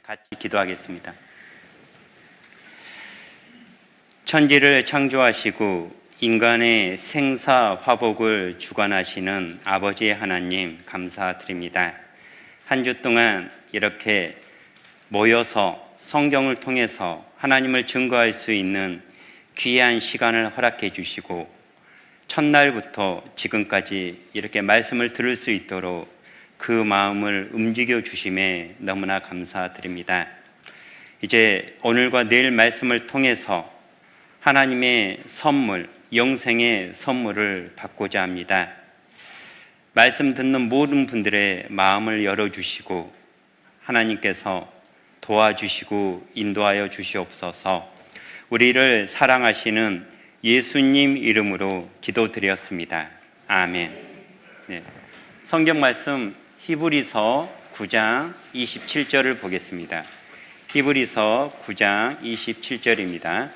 같이 기도하겠습니다. 천지를 창조하시고 인간의 생사 화복을 주관하시는 아버지 하나님 감사드립니다. 한 주 동안 이렇게 모여서 성경을 통해서 하나님을 증거할 수 있는 귀한 시간을 허락해 주시고 첫날부터 지금까지 이렇게 말씀을 들을 수 있도록 그 마음을 움직여 주심에 너무나 감사드립니다. 이제 오늘과 내일 말씀을 통해서 하나님의 선물, 영생의 선물을 받고자 합니다. 말씀 듣는 모든 분들의 마음을 열어주시고 하나님께서 도와주시고 인도하여 주시옵소서. 우리를 사랑하시는 예수님 이름으로 기도드렸습니다. 아멘. 네. 성경 말씀 히브리서 9장 27절을 보겠습니다. 히브리서 9장 27절입니다.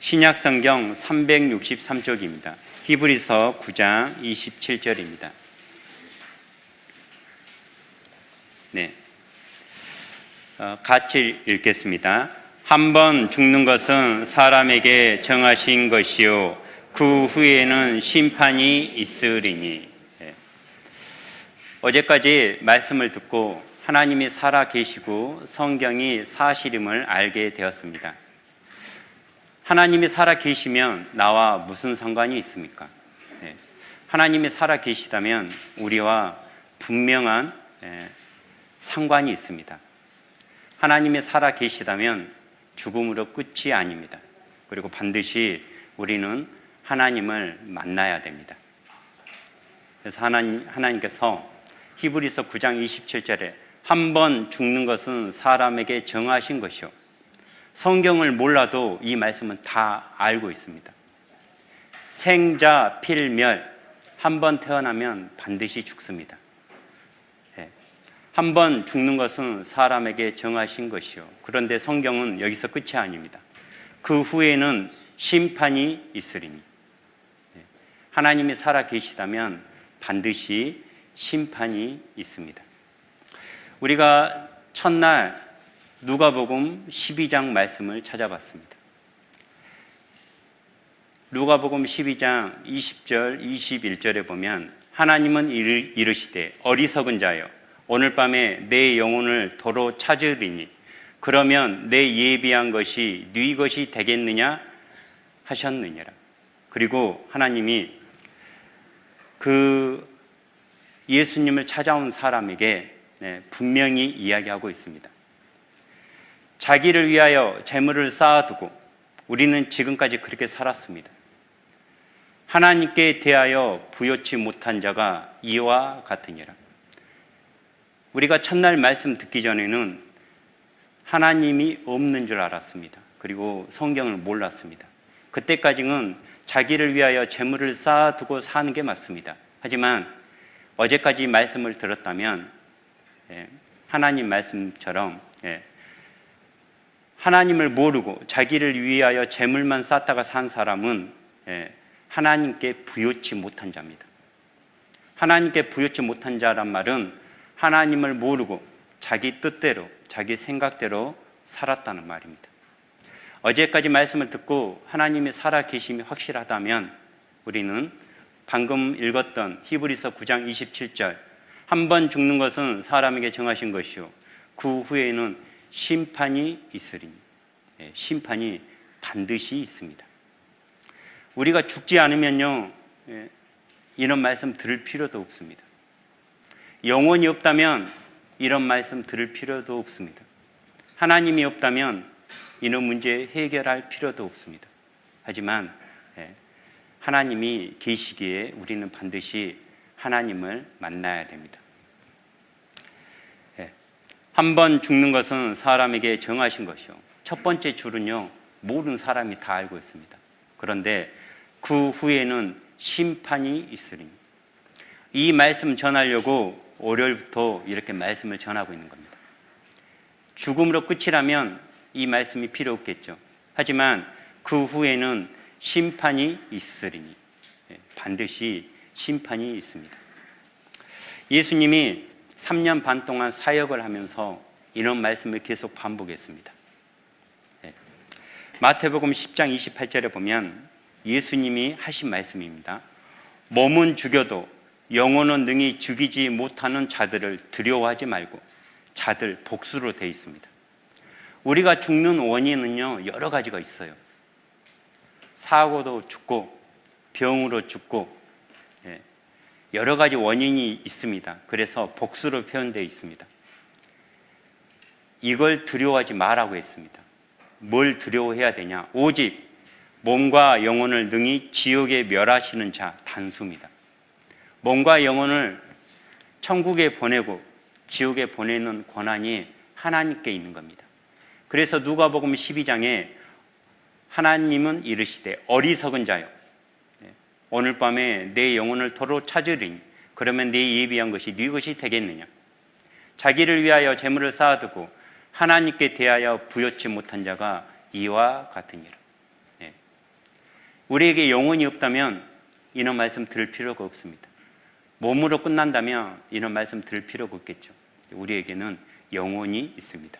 신약 성경 363쪽입니다. 히브리서 9장 27절입니다. 네. 같이 읽겠습니다. 한 번 죽는 것은 사람에게 정하신 것이요 그 후에는 심판이 있으리니. 네. 어제까지 말씀을 듣고 하나님이 살아 계시고 성경이 사실임을 알게 되었습니다. 하나님이 살아 계시면 나와 무슨 상관이 있습니까? 네. 하나님이 살아 계시다면 우리와 분명한 상관이 있습니다. 하나님이 살아 계시다면 죽음으로 끝이 아닙니다. 그리고 반드시 우리는 하나님을 만나야 됩니다. 그래서 하나님께서 히브리서 9장 27절에 한 번 죽는 것은 사람에게 정하신 것이요. 성경을 몰라도 이 말씀은 다 알고 있습니다. 생자 필멸, 한 번 태어나면 반드시 죽습니다. 한 번 죽는 것은 사람에게 정하신 것이요. 그런데 성경은 여기서 끝이 아닙니다. 그 후에는 심판이 있으리니. 하나님이 살아 계시다면 반드시 심판이 있습니다. 우리가 첫날 누가복음 12장 말씀을 찾아봤습니다. 누가복음 12장 20절, 21절에 보면 하나님은 이르시되 어리석은 자여 오늘 밤에 내 영혼을 도로 찾으리니 그러면 내 예비한 것이 네 것이 되겠느냐 하셨느니라. 그리고 하나님이 그 예수님을 찾아온 사람에게 분명히 이야기하고 있습니다. 자기를 위하여 재물을 쌓아두고 우리는 지금까지 그렇게 살았습니다. 하나님께 대하여 부요치 못한 자가 이와 같으니라. 우리가 첫날 말씀 듣기 전에는 하나님이 없는 줄 알았습니다. 그리고 성경을 몰랐습니다. 그때까지는 자기를 위하여 재물을 쌓아두고 사는 게 맞습니다. 하지만 어제까지 말씀을 들었다면 하나님 말씀처럼 하나님을 모르고 자기를 위하여 재물만 쌓다가 산 사람은 하나님께 부요치 못한 자입니다. 하나님께 부요치 못한 자란 말은 하나님을 모르고 자기 뜻대로 자기 생각대로 살았다는 말입니다. 어제까지 말씀을 듣고 하나님이 살아 계심이 확실하다면 우리는 방금 읽었던 히브리서 9장 27절 한 번 죽는 것은 사람에게 정하신 것이요 그 후에는 심판이 있으리니. 심판이 반드시 있습니다. 우리가 죽지 않으면요 이런 말씀 들을 필요도 없습니다. 영혼이 없다면 이런 말씀 들을 필요도 없습니다. 하나님이 없다면 이런 문제 해결할 필요도 없습니다. 하지만 하나님이 계시기에 우리는 반드시 하나님을 만나야 됩니다. 한 번 죽는 것은 사람에게 정하신 것이요. 첫 번째 줄은요 모든 사람이 다 알고 있습니다. 그런데 그 후에는 심판이 있으리니. 이 말씀 전하려고 월요일부터 이렇게 말씀을 전하고 있는 겁니다. 죽음으로 끝이라면 이 말씀이 필요 없겠죠. 하지만 그 후에는 심판이 있으리니. 반드시 심판이 있습니다. 예수님이 3년 반 동안 사역을 하면서 이런 말씀을 계속 반복했습니다. 마태복음 10장 28절에 보면 예수님이 하신 말씀입니다. 몸은 죽여도 영혼은 능히 죽이지 못하는 자들을 두려워하지 말고, 자들 복수로 되어 있습니다. 우리가 죽는 원인은요, 여러 가지가 있어요. 사고도 죽고 병으로 죽고 여러 가지 원인이 있습니다. 그래서 복수로 표현되어 있습니다. 이걸 두려워하지 말라고 했습니다. 뭘 두려워해야 되냐? 오직 몸과 영혼을 능히 지옥에 멸하시는 자 단수입니다. 몸과 영혼을 천국에 보내고 지옥에 보내는 권한이 하나님께 있는 겁니다. 그래서 누가복음 12장에 하나님은 이르시되 어리석은 자요, 오늘 밤에 내 영혼을 도로 찾으리니 그러면 네 예비한 것이 네 것이 되겠느냐? 자기를 위하여 재물을 쌓아두고 하나님께 대하여 부여치 못한 자가 이와 같으니라. 우리에게 영혼이 없다면 이런 말씀 들을 필요가 없습니다. 몸으로 끝난다면 이런 말씀 들을 필요가 없겠죠. 우리에게는 영혼이 있습니다.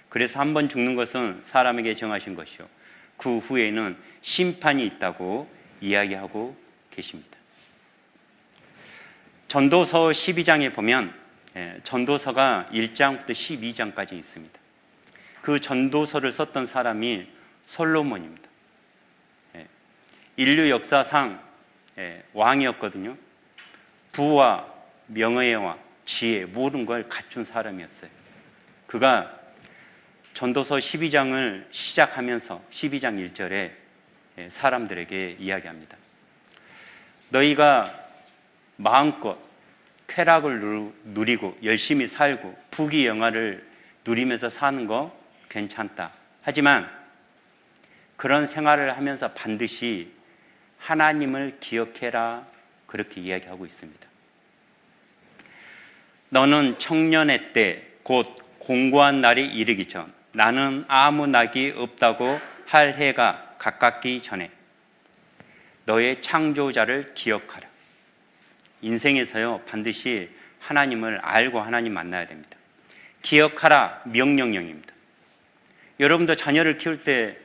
그래서 한 번 죽는 것은 사람에게 정하신 것이요, 그 후에는 심판이 있다고 이야기하고 계십니다. 전도서 12장에 보면 전도서가 1장부터 12장까지 있습니다. 그 전도서를 썼던 사람이 솔로몬입니다. 인류 역사상 왕이었거든요. 부와 명예와 지혜 모든 걸 갖춘 사람이었어요. 그가 전도서 12장을 시작하면서 12장 1절에 사람들에게 이야기합니다. 너희가 마음껏 쾌락을 누리고 열심히 살고 부귀영화를 누리면서 사는 거 괜찮다. 하지만 그런 생활을 하면서 반드시 하나님을 기억해라, 그렇게 이야기하고 있습니다. 너는 청년의 때 곧 공고한 날이 이르기 전, 나는 아무 낙이 없다고 할 해가 가깝기 전에 너의 창조자를 기억하라. 인생에서요, 반드시 하나님을 알고 하나님 만나야 됩니다. 기억하라 명령형입니다. 여러분도 자녀를 키울 때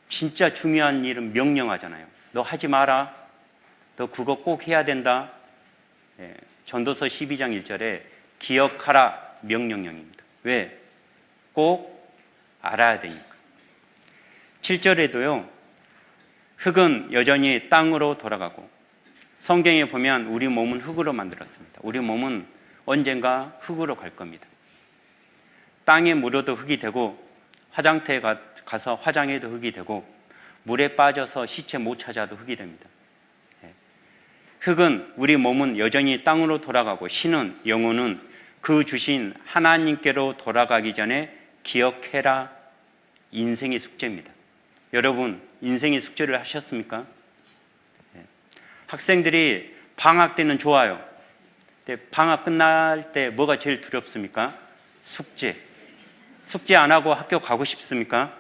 진짜 중요한 일은 명령하잖아요. 너 하지 마라, 너 그거 꼭 해야 된다. 전도서 12장 1절에 기억하라 명령형입니다. 왜? 꼭 알아야 되니까. 7절에도요, 흙은 여전히 땅으로 돌아가고, 성경에 보면 우리 몸은 흙으로 만들었습니다. 우리 몸은 언젠가 흙으로 갈 겁니다. 땅에 물어도 흙이 되고, 화장터에 가서 화장해도 흙이 되고, 물에 빠져서 시체 못 찾아도 흙이 됩니다. 흙은, 우리 몸은 여전히 땅으로 돌아가고, 신은, 영혼은 그 주신 하나님께로 돌아가기 전에 기억해라. 인생의 숙제입니다. 여러분, 인생의 숙제를 하셨습니까? 학생들이 방학 때는 좋아요. 근데 방학 끝날 때 뭐가 제일 두렵습니까? 숙제. 숙제 안 하고 학교 가고 싶습니까?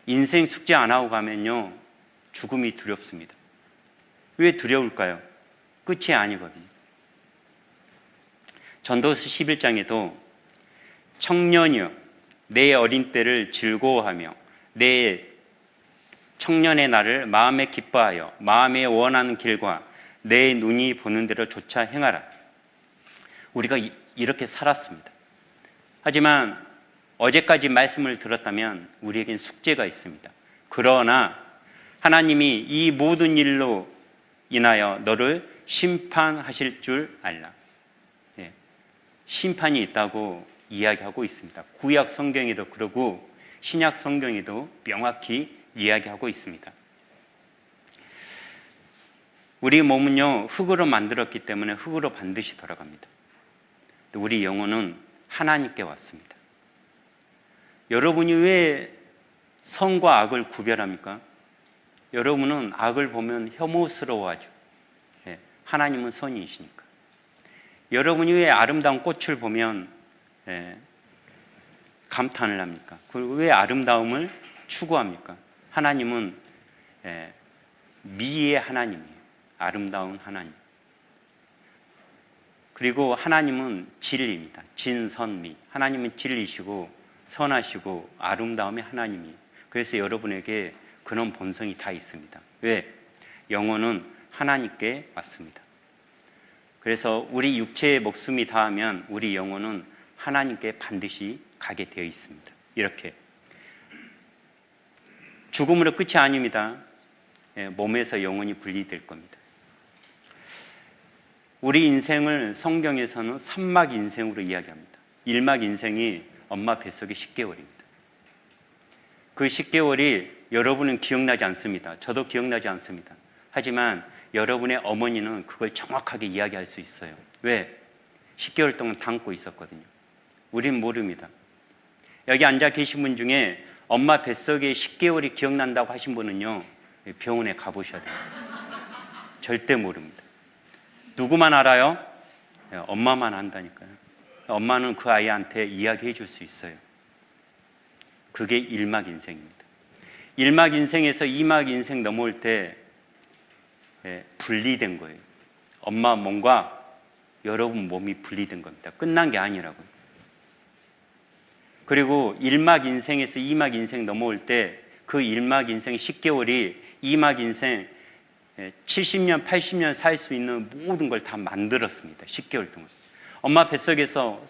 인생 숙제 안 하고 가면요, 죽음이 두렵습니다. 왜 두려울까요? 끝이 아니거든요. 전도서 11장에도 청년이여 내 어린 때를 즐거워하며 내 청년의 날을 마음에 기뻐하여 마음에 원하는 길과 내 눈이 보는 대로 조차 행하라. 우리가 이렇게 살았습니다. 하지만 어제까지 말씀을 들었다면 우리에겐 숙제가 있습니다. 그러나 하나님이 이 모든 일로 인하여 너를 심판하실 줄 알라. 심판이 있다고 이야기하고 있습니다. 구약 성경에도 그러고 신약 성경에도 명확히 이야기하고 있습니다. 우리 몸은요, 흙으로 만들었기 때문에 흙으로 반드시 돌아갑니다. 우리 영혼은 하나님께 왔습니다. 여러분이 왜 선과 악을 구별합니까? 여러분은 악을 보면 혐오스러워하죠. 하나님은 선이시니까. 여러분이 왜 아름다운 꽃을 보면 감탄을 합니까? 그리고 왜 아름다움을 추구합니까? 하나님은 미의 하나님이에요. 아름다운 하나님. 그리고 하나님은 진리입니다. 진선미. 하나님은 진리시고 선하시고 아름다움의 하나님이. 그래서 여러분에게 그런 본성이 다 있습니다. 왜? 영혼은 하나님께 왔습니다. 그래서 우리 육체의 목숨이 다하면 우리 영혼은 하나님께 반드시 가게 되어 있습니다. 이렇게 죽음으로 끝이 아닙니다. 몸에서 영혼이 분리될 겁니다. 우리 인생을 성경에서는 3막 인생으로 이야기합니다. 1막 인생이 엄마 뱃속의 10개월입니다. 그 10개월이 여러분은 기억나지 않습니다. 저도 기억나지 않습니다. 하지만 여러분의 어머니는 그걸 정확하게 이야기할 수 있어요. 왜? 10개월 동안 담고 있었거든요. 우린 모릅니다. 여기 앉아 계신 분 중에 엄마 뱃속에 10개월이 기억난다고 하신 분은요, 병원에 가보셔야 됩니다. 절대 모릅니다. 누구만 알아요? 엄마만 안다니까요. 엄마는 그 아이한테 이야기해 줄 수 있어요. 그게 1막 인생입니다. 1막 인생에서 2막 인생 넘어올 때 분리된 거예요. 엄마 몸과 여러분 몸이 분리된 겁니다. 끝난 게 아니라고요. 그리고 1막 인생에서 2막 인생 넘어올 때 그 1막 인생 10개월이 2막 인생 70년, 80년 살 수 있는 모든 걸 다 만들었습니다. 10개월 동안. 엄마 뱃속에서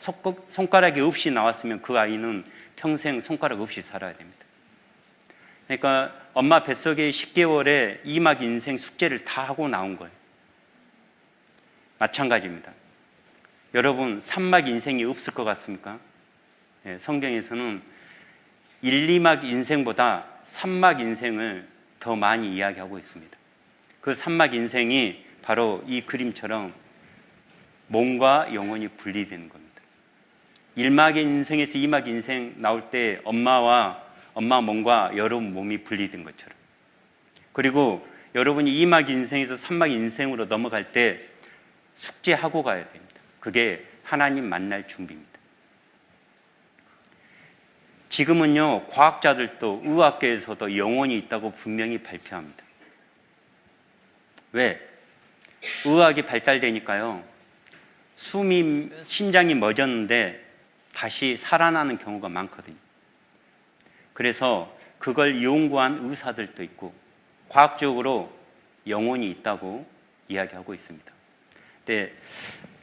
손가락이 없이 나왔으면 그 아이는 평생 손가락 없이 살아야 됩니다. 그러니까 엄마 뱃속에 10개월에 2막 인생 숙제를 다 하고 나온 거예요. 마찬가지입니다. 여러분 3막 인생이 없을 것 같습니까? 성경에서는 1, 2막 인생보다 3막 인생을 더 많이 이야기하고 있습니다. 그 3막 인생이 바로 이 그림처럼 몸과 영혼이 분리되는 겁니다. 1막 인생에서 2막 인생 나올 때 엄마 몸과 여러분 몸이 분리된 것처럼, 그리고 여러분이 2막 인생에서 3막 인생으로 넘어갈 때 숙제하고 가야 됩니다. 그게 하나님 만날 준비입니다. 지금은요, 과학자들도 의학계에서도 영혼이 있다고 분명히 발표합니다. 왜? 의학이 발달되니까요, 심장이 멎었는데 다시 살아나는 경우가 많거든요. 그래서 그걸 연구한 의사들도 있고 과학적으로 영혼이 있다고 이야기하고 있습니다. 근데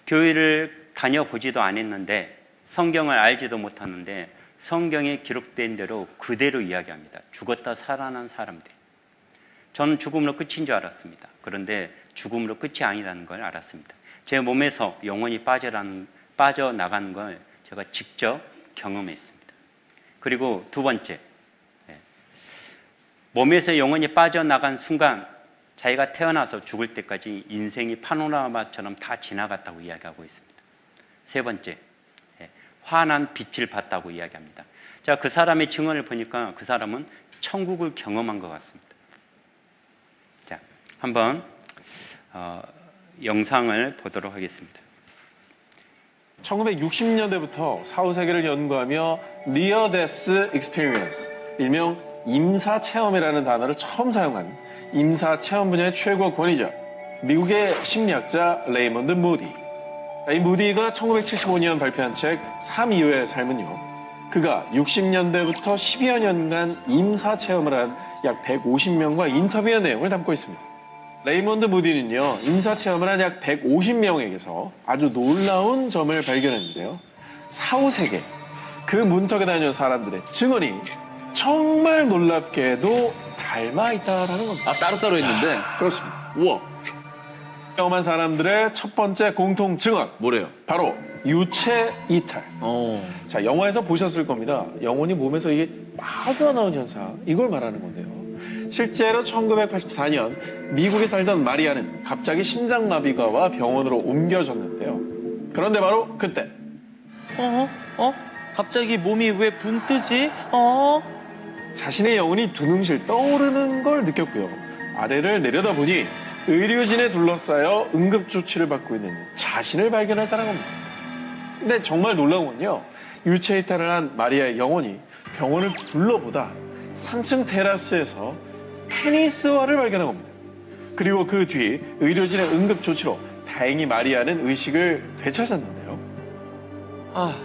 교회를 다녀보지도 않았는데, 성경을 알지도 못하는데 성경에 기록된 대로 그대로 이야기합니다. 죽었다 살아난 사람들. 저는 죽음으로 끝인 줄 알았습니다. 그런데 죽음으로 끝이 아니라는 걸 알았습니다. 제 몸에서 영혼이 빠져나가는 걸 제가 직접 경험했습니다. 그리고 두 번째, 몸에서 영혼이 빠져나간 순간 자기가 태어나서 죽을 때까지 인생이 파노라마처럼 다 지나갔다고 이야기하고 있습니다. 세 번째, 환한 빛을 봤다고 이야기합니다. 자, 그 사람의 증언을 보니까 그 사람은 천국을 경험한 것 같습니다. 자, 한번 영상을 보도록 하겠습니다. 1960년대부터 사후세계를 연구하며 Near Death Experience, 일명 임사체험이라는 단어를 처음 사용한 임사체험 분야의 최고 권위자, 미국의 심리학자 레이먼드 무디. 이 무디가 1975년 발표한 책 3 이후의 삶은요, 그가 60년대부터 10여 년간 임사체험을 한 약 150명과 인터뷰한 내용을 담고 있습니다. 레이먼드 무디는요, 임사체험을 한 약 150명에게서 아주 놀라운 점을 발견했는데요, 사후세계, 그 문턱에 다녀온 사람들의 증언이 정말 놀랍게도 닮아 있다라는 겁니다. 아, 따로따로 있는데? 그렇습니다. 우와. 경험한 사람들의 첫 번째 공통 증언. 뭐래요? 바로 유체 이탈. 자, 영화에서 보셨을 겁니다. 영혼이 몸에서 이게 빠져나온 현상. 이걸 말하는 건데요. 실제로 1984년 미국에 살던 마리아는 갑자기 심장마비가 와 병원으로 옮겨졌는데요. 그런데 바로 그때. 갑자기 몸이 왜 붕 뜨지? 자신의 영혼이 두눈실 떠오르는 걸 느꼈고요. 아래를 내려다보니 의료진에 둘러싸여 응급조치를 받고 있는 자신을 발견했다는 겁니다. 근데 정말 놀라운 건요, 유체 이탈을 한 마리아의 영혼이 병원을 둘러보다 3층 테라스에서 테니스화를 발견한 겁니다. 그리고 그 뒤 의료진의 응급조치로 다행히 마리아는 의식을 되찾았는데요. 아,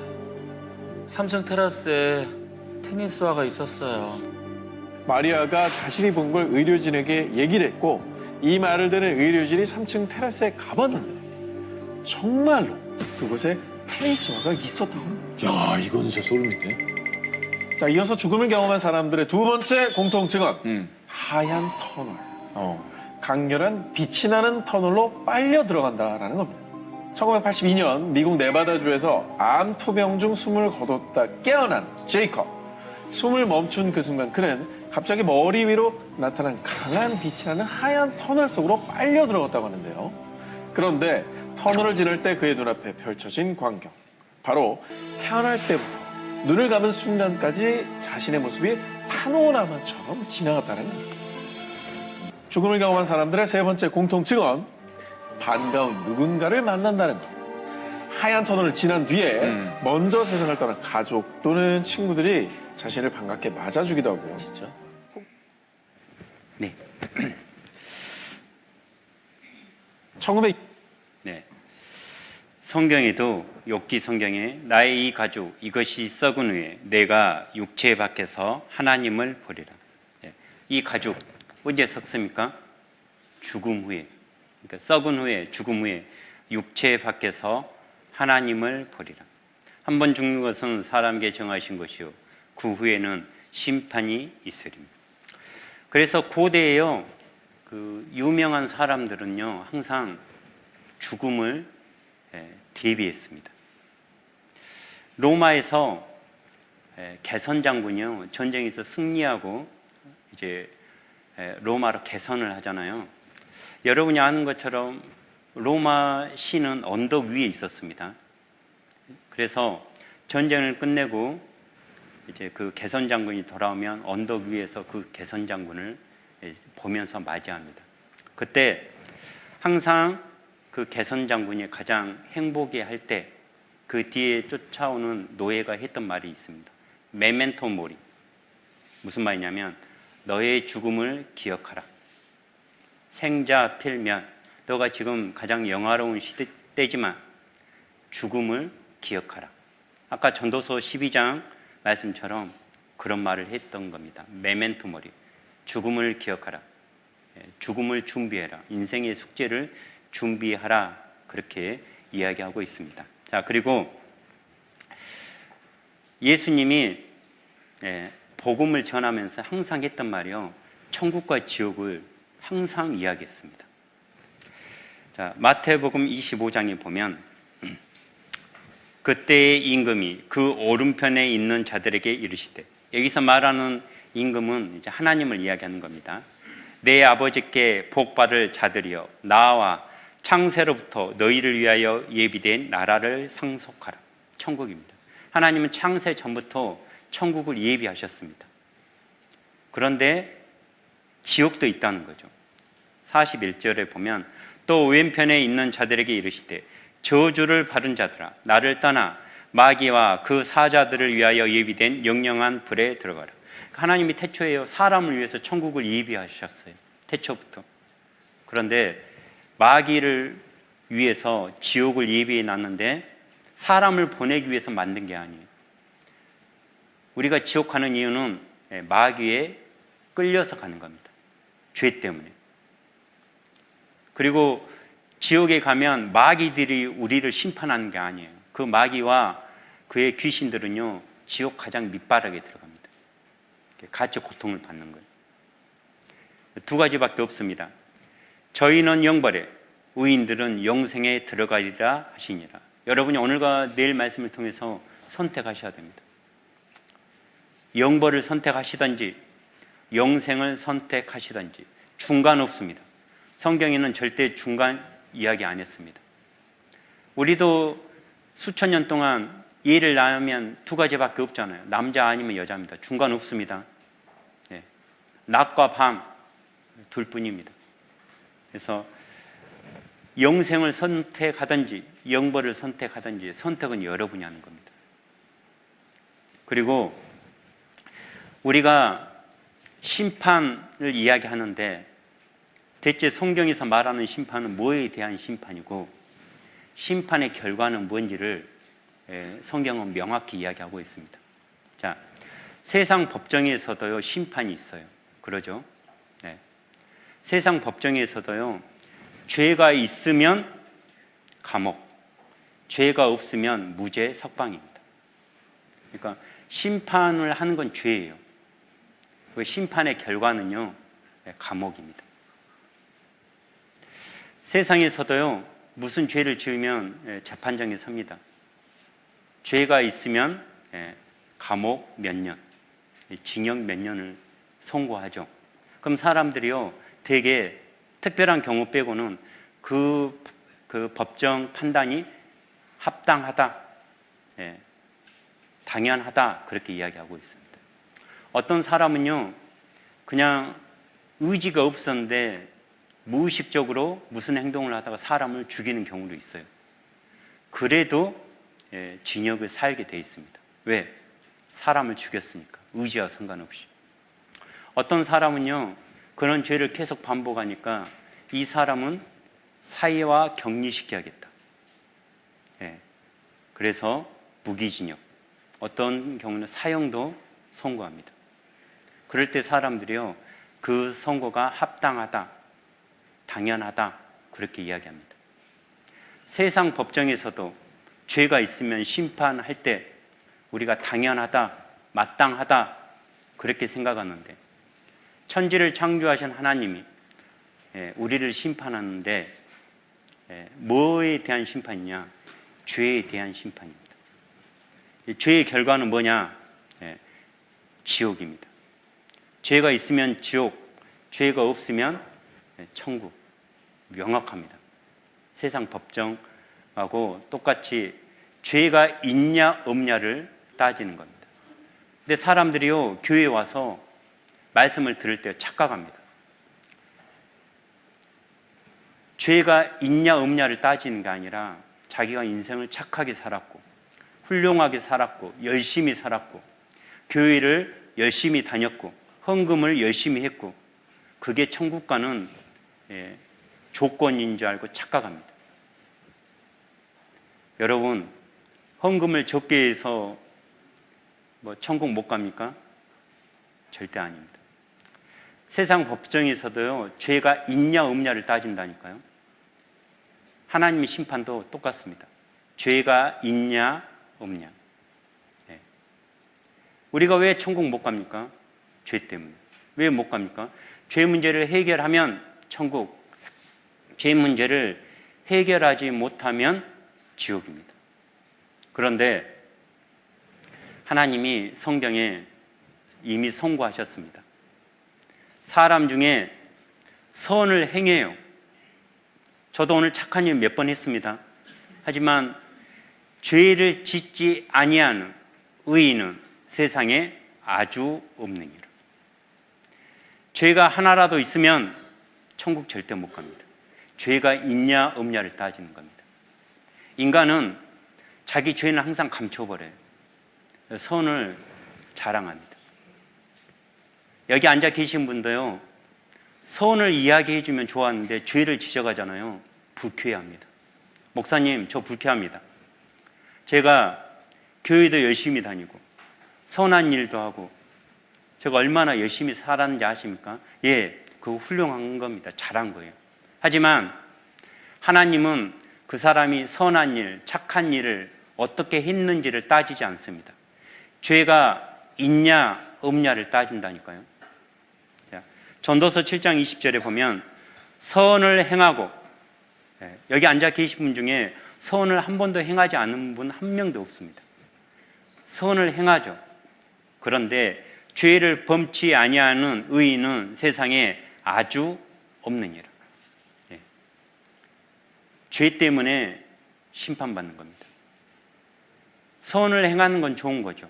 3층 테라스에 테니스화가 있었어요. 마리아가 자신이 본 걸 의료진에게 얘기를 했고 이 말을 들은 의료진이 3층 테라스에 가봤는데 정말로 그곳에 테니스화가 있었다고 합니다. 야, 이거는 진짜 소름인데. 자, 이어서 죽음을 경험한 사람들의 두 번째 공통 증언. 하얀 터널. 강렬한 빛이 나는 터널로 빨려 들어간다라는 겁니다. 1982년 미국 네바다주에서 암 투병 중 숨을 거뒀다 깨어난 제이컵. 숨을 멈춘 그 순간 그는 갑자기 머리 위로 나타난 강한 빛이 나는 하얀 터널 속으로 빨려 들어갔다고 하는데요. 그런데 터널을 지날 때 그의 눈앞에 펼쳐진 광경. 바로 태어날 때부터 눈을 감은 순간까지 자신의 모습이 파노라마처럼 지나갔다는 겁니다. 죽음을 경험한 사람들의 세 번째 공통 증언. 반가운 누군가를 만난다는 것. 하얀 터널을 지난 뒤에 먼저 세상을 떠난 가족 또는 친구들이 자신을 반갑게 맞아주기도 하고요. 진짜? 네. 1900 네. 성경에도 욥기 성경에 나의 이 가죽 이것이 썩은 후에 내가 육체 밖에서 하나님을 보리라. 네. 이 가죽 언제 썩습니까? 죽음 후에. 그러니까 썩은 후에 죽음 후에 육체 밖에서 하나님을 보리라. 한 번 죽는 것은 사람에게 정하신 것이요 그 후에는 심판이 있으리니. 그래서 고대에요 그 유명한 사람들은요 항상 죽음을 대비했습니다. 로마에서 개선 장군이요 전쟁에서 승리하고 이제 로마로 개선을 하잖아요. 여러분이 아는 것처럼 로마 시는 언덕 위에 있었습니다. 그래서 전쟁을 끝내고 이제 그 개선 장군이 돌아오면 언덕 위에서 그 개선 장군을 보면서 맞이합니다. 그때 항상 그 개선 장군이 가장 행복해 할 때 그 뒤에 쫓아오는 노예가 했던 말이 있습니다. 메멘토 모리. 무슨 말이냐면 너의 죽음을 기억하라. 생자 필면 너가 지금 가장 영화로운 시대 때지만 죽음을 기억하라. 아까 전도서 12장 말씀처럼 그런 말을 했던 겁니다. 메멘토 모리. 죽음을 기억하라. 죽음을 준비해라. 인생의 숙제를 준비하라. 그렇게 이야기하고 있습니다. 자, 그리고 예수님이 복음을 전하면서 항상 했던 말이요. 천국과 지옥을 항상 이야기했습니다. 자, 마태복음 25장에 보면 그때의 임금이 그 오른편에 있는 자들에게 이르시되, 여기서 말하는 임금은 이제 하나님을 이야기하는 겁니다. 내 아버지께 복받을 자들이여 나와 창세로부터 너희를 위하여 예비된 나라를 상속하라. 천국입니다. 하나님은 창세 전부터 천국을 예비하셨습니다. 그런데 지옥도 있다는 거죠. 41절에 보면 또 왼편에 있는 자들에게 이르시되 저주를 받은 자들아 나를 떠나 마귀와 그 사자들을 위하여 예비된 영영한 불에 들어가라. 하나님이 태초에 사람을 위해서 천국을 예비하셨어요. 태초부터. 그런데 마귀를 위해서 지옥을 예비해 놨는데 사람을 보내기 위해서 만든 게 아니에요. 우리가 지옥 가는 이유는 마귀에 끌려서 가는 겁니다. 죄 때문에. 그리고 지옥에 가면 마귀들이 우리를 심판하는 게 아니에요. 그 마귀와 그의 귀신들은요 지옥 가장 밑바닥에 들어갑니다. 같이 고통을 받는 거예요. 두 가지밖에 없습니다. 저희는 영벌에 의인들은 영생에 들어가리라 하시니라. 여러분이 오늘과 내일 말씀을 통해서 선택하셔야 됩니다. 영벌을 선택하시든지 영생을 선택하시든지 중간 없습니다. 성경에는 절대 중간 이야기 안 했습니다. 우리도 수천 년 동안 예를 낳으면 두 가지밖에 없잖아요. 남자 아니면 여자입니다. 중간 없습니다. 네. 낮과 밤 둘뿐입니다. 그래서 영생을 선택하든지 영벌을 선택하든지 선택은 여러분이 하는 겁니다. 그리고 우리가 심판을 이야기하는데 대체 성경에서 말하는 심판은 뭐에 대한 심판이고 심판의 결과는 뭔지를 성경은 명확히 이야기하고 있습니다. 자, 세상 법정에서도요 심판이 있어요. 그러죠? 네. 세상 법정에서도요 죄가 있으면 감옥, 죄가 없으면 무죄 석방입니다. 그러니까 심판을 하는 건 죄예요. 그 심판의 결과는요 감옥입니다. 세상에서도요 무슨 죄를 지으면 재판장에 섭니다. 죄가 있으면 감옥 몇 년, 징역 몇 년을 선고하죠. 그럼 사람들이요 되게 특별한 경우 빼고는 그 법정 판단이 합당하다, 당연하다 그렇게 이야기하고 있습니다. 어떤 사람은요 그냥 의지가 없었는데 무의식적으로 무슨 행동을 하다가 사람을 죽이는 경우도 있어요. 그래도 징역을 살게 돼 있습니다. 왜? 사람을 죽였으니까. 의지와 상관없이. 어떤 사람은요 그런 죄를 계속 반복하니까 이 사람은 사회와 격리시켜야겠다. 그래서 무기징역, 어떤 경우는 사형도 선고합니다. 그럴 때 사람들이요 그 선고가 합당하다, 당연하다 그렇게 이야기합니다. 세상 법정에서도 죄가 있으면 심판할 때 우리가 당연하다, 마땅하다 그렇게 생각하는데 천지를 창조하신 하나님이 우리를 심판하는데 뭐에 대한 심판이냐? 죄에 대한 심판입니다. 죄의 결과는 뭐냐? 지옥입니다. 죄가 있으면 지옥, 죄가 없으면 천국. 명확합니다. 세상 법정하고 똑같이 죄가 있냐 없냐를 따지는 겁니다. 근데 사람들이요 교회에 와서 말씀을 들을 때 착각합니다. 죄가 있냐 없냐를 따지는 게 아니라 자기가 인생을 착하게 살았고 훌륭하게 살았고 열심히 살았고 교회를 열심히 다녔고 헌금을 열심히 했고 그게 천국 가는 조건인 줄 알고 착각합니다. 여러분 헌금을 적게 해서 천국 못 갑니까? 절대 아닙니다. 세상 법정에서도요 죄가 있냐 없냐를 따진다니까요. 하나님의 심판도 똑같습니다. 죄가 있냐 없냐. 우리가 왜 천국 못 갑니까? 죄 때문에. 왜 못 갑니까? 죄 문제를 해결하면 천국, 죄 문제를 해결하지 못하면 지옥입니다. 그런데 하나님이 성경에 이미 선고하셨습니다. 사람 중에 선을 행해요. 저도 오늘 착한 일 몇 번 했습니다. 하지만 죄를 짓지 아니하는 의인은 세상에 아주 없느니라. 죄가 하나라도 있으면 천국 절대 못 갑니다. 죄가 있냐 없냐를 따지는 겁니다. 인간은 자기 죄는 항상 감춰버려요. 선을 자랑합니다. 여기 앉아 계신 분도요 선을 이야기해 주면 좋아하는데 죄를 지적하잖아요. 불쾌해합니다. 목사님 저 불쾌합니다. 제가 교회도 열심히 다니고 선한 일도 하고 제가 얼마나 열심히 살았는지 아십니까? 예, 그거 훌륭한 겁니다. 잘한 거예요. 하지만 하나님은 그 사람이 선한 일, 착한 일을 어떻게 했는지를 따지지 않습니다. 죄가 있냐 없냐를 따진다니까요. 전도서 7장 20절에 보면 선을 행하고, 여기 앉아 계신 분 중에 선을 한 번도 행하지 않은 분 한 명도 없습니다. 선을 행하죠. 그런데 죄를 범치 아니하는 의인은 세상에 아주 없느니라. 죄 때문에 심판받는 겁니다. 선을 행하는 건 좋은 거죠.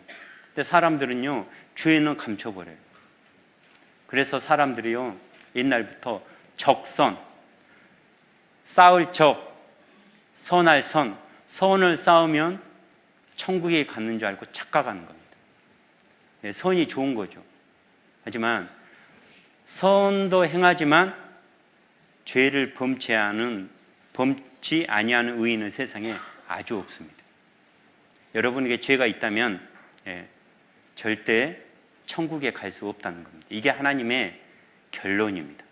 근데 사람들은요 죄는 감춰버려요. 그래서 사람들이요 옛날부터 적선, 싸울 적, 선할 선, 선을 쌓으면 천국에 가는 줄 알고 착각하는 겁니다. 선이 좋은 거죠. 하지만 선도 행하지만 죄를 범치 범치 아니하는 의인은 세상에 아주 없습니다. 여러분에게 죄가 있다면 절대 천국에 갈 수 없다는 겁니다. 이게 하나님의 결론입니다.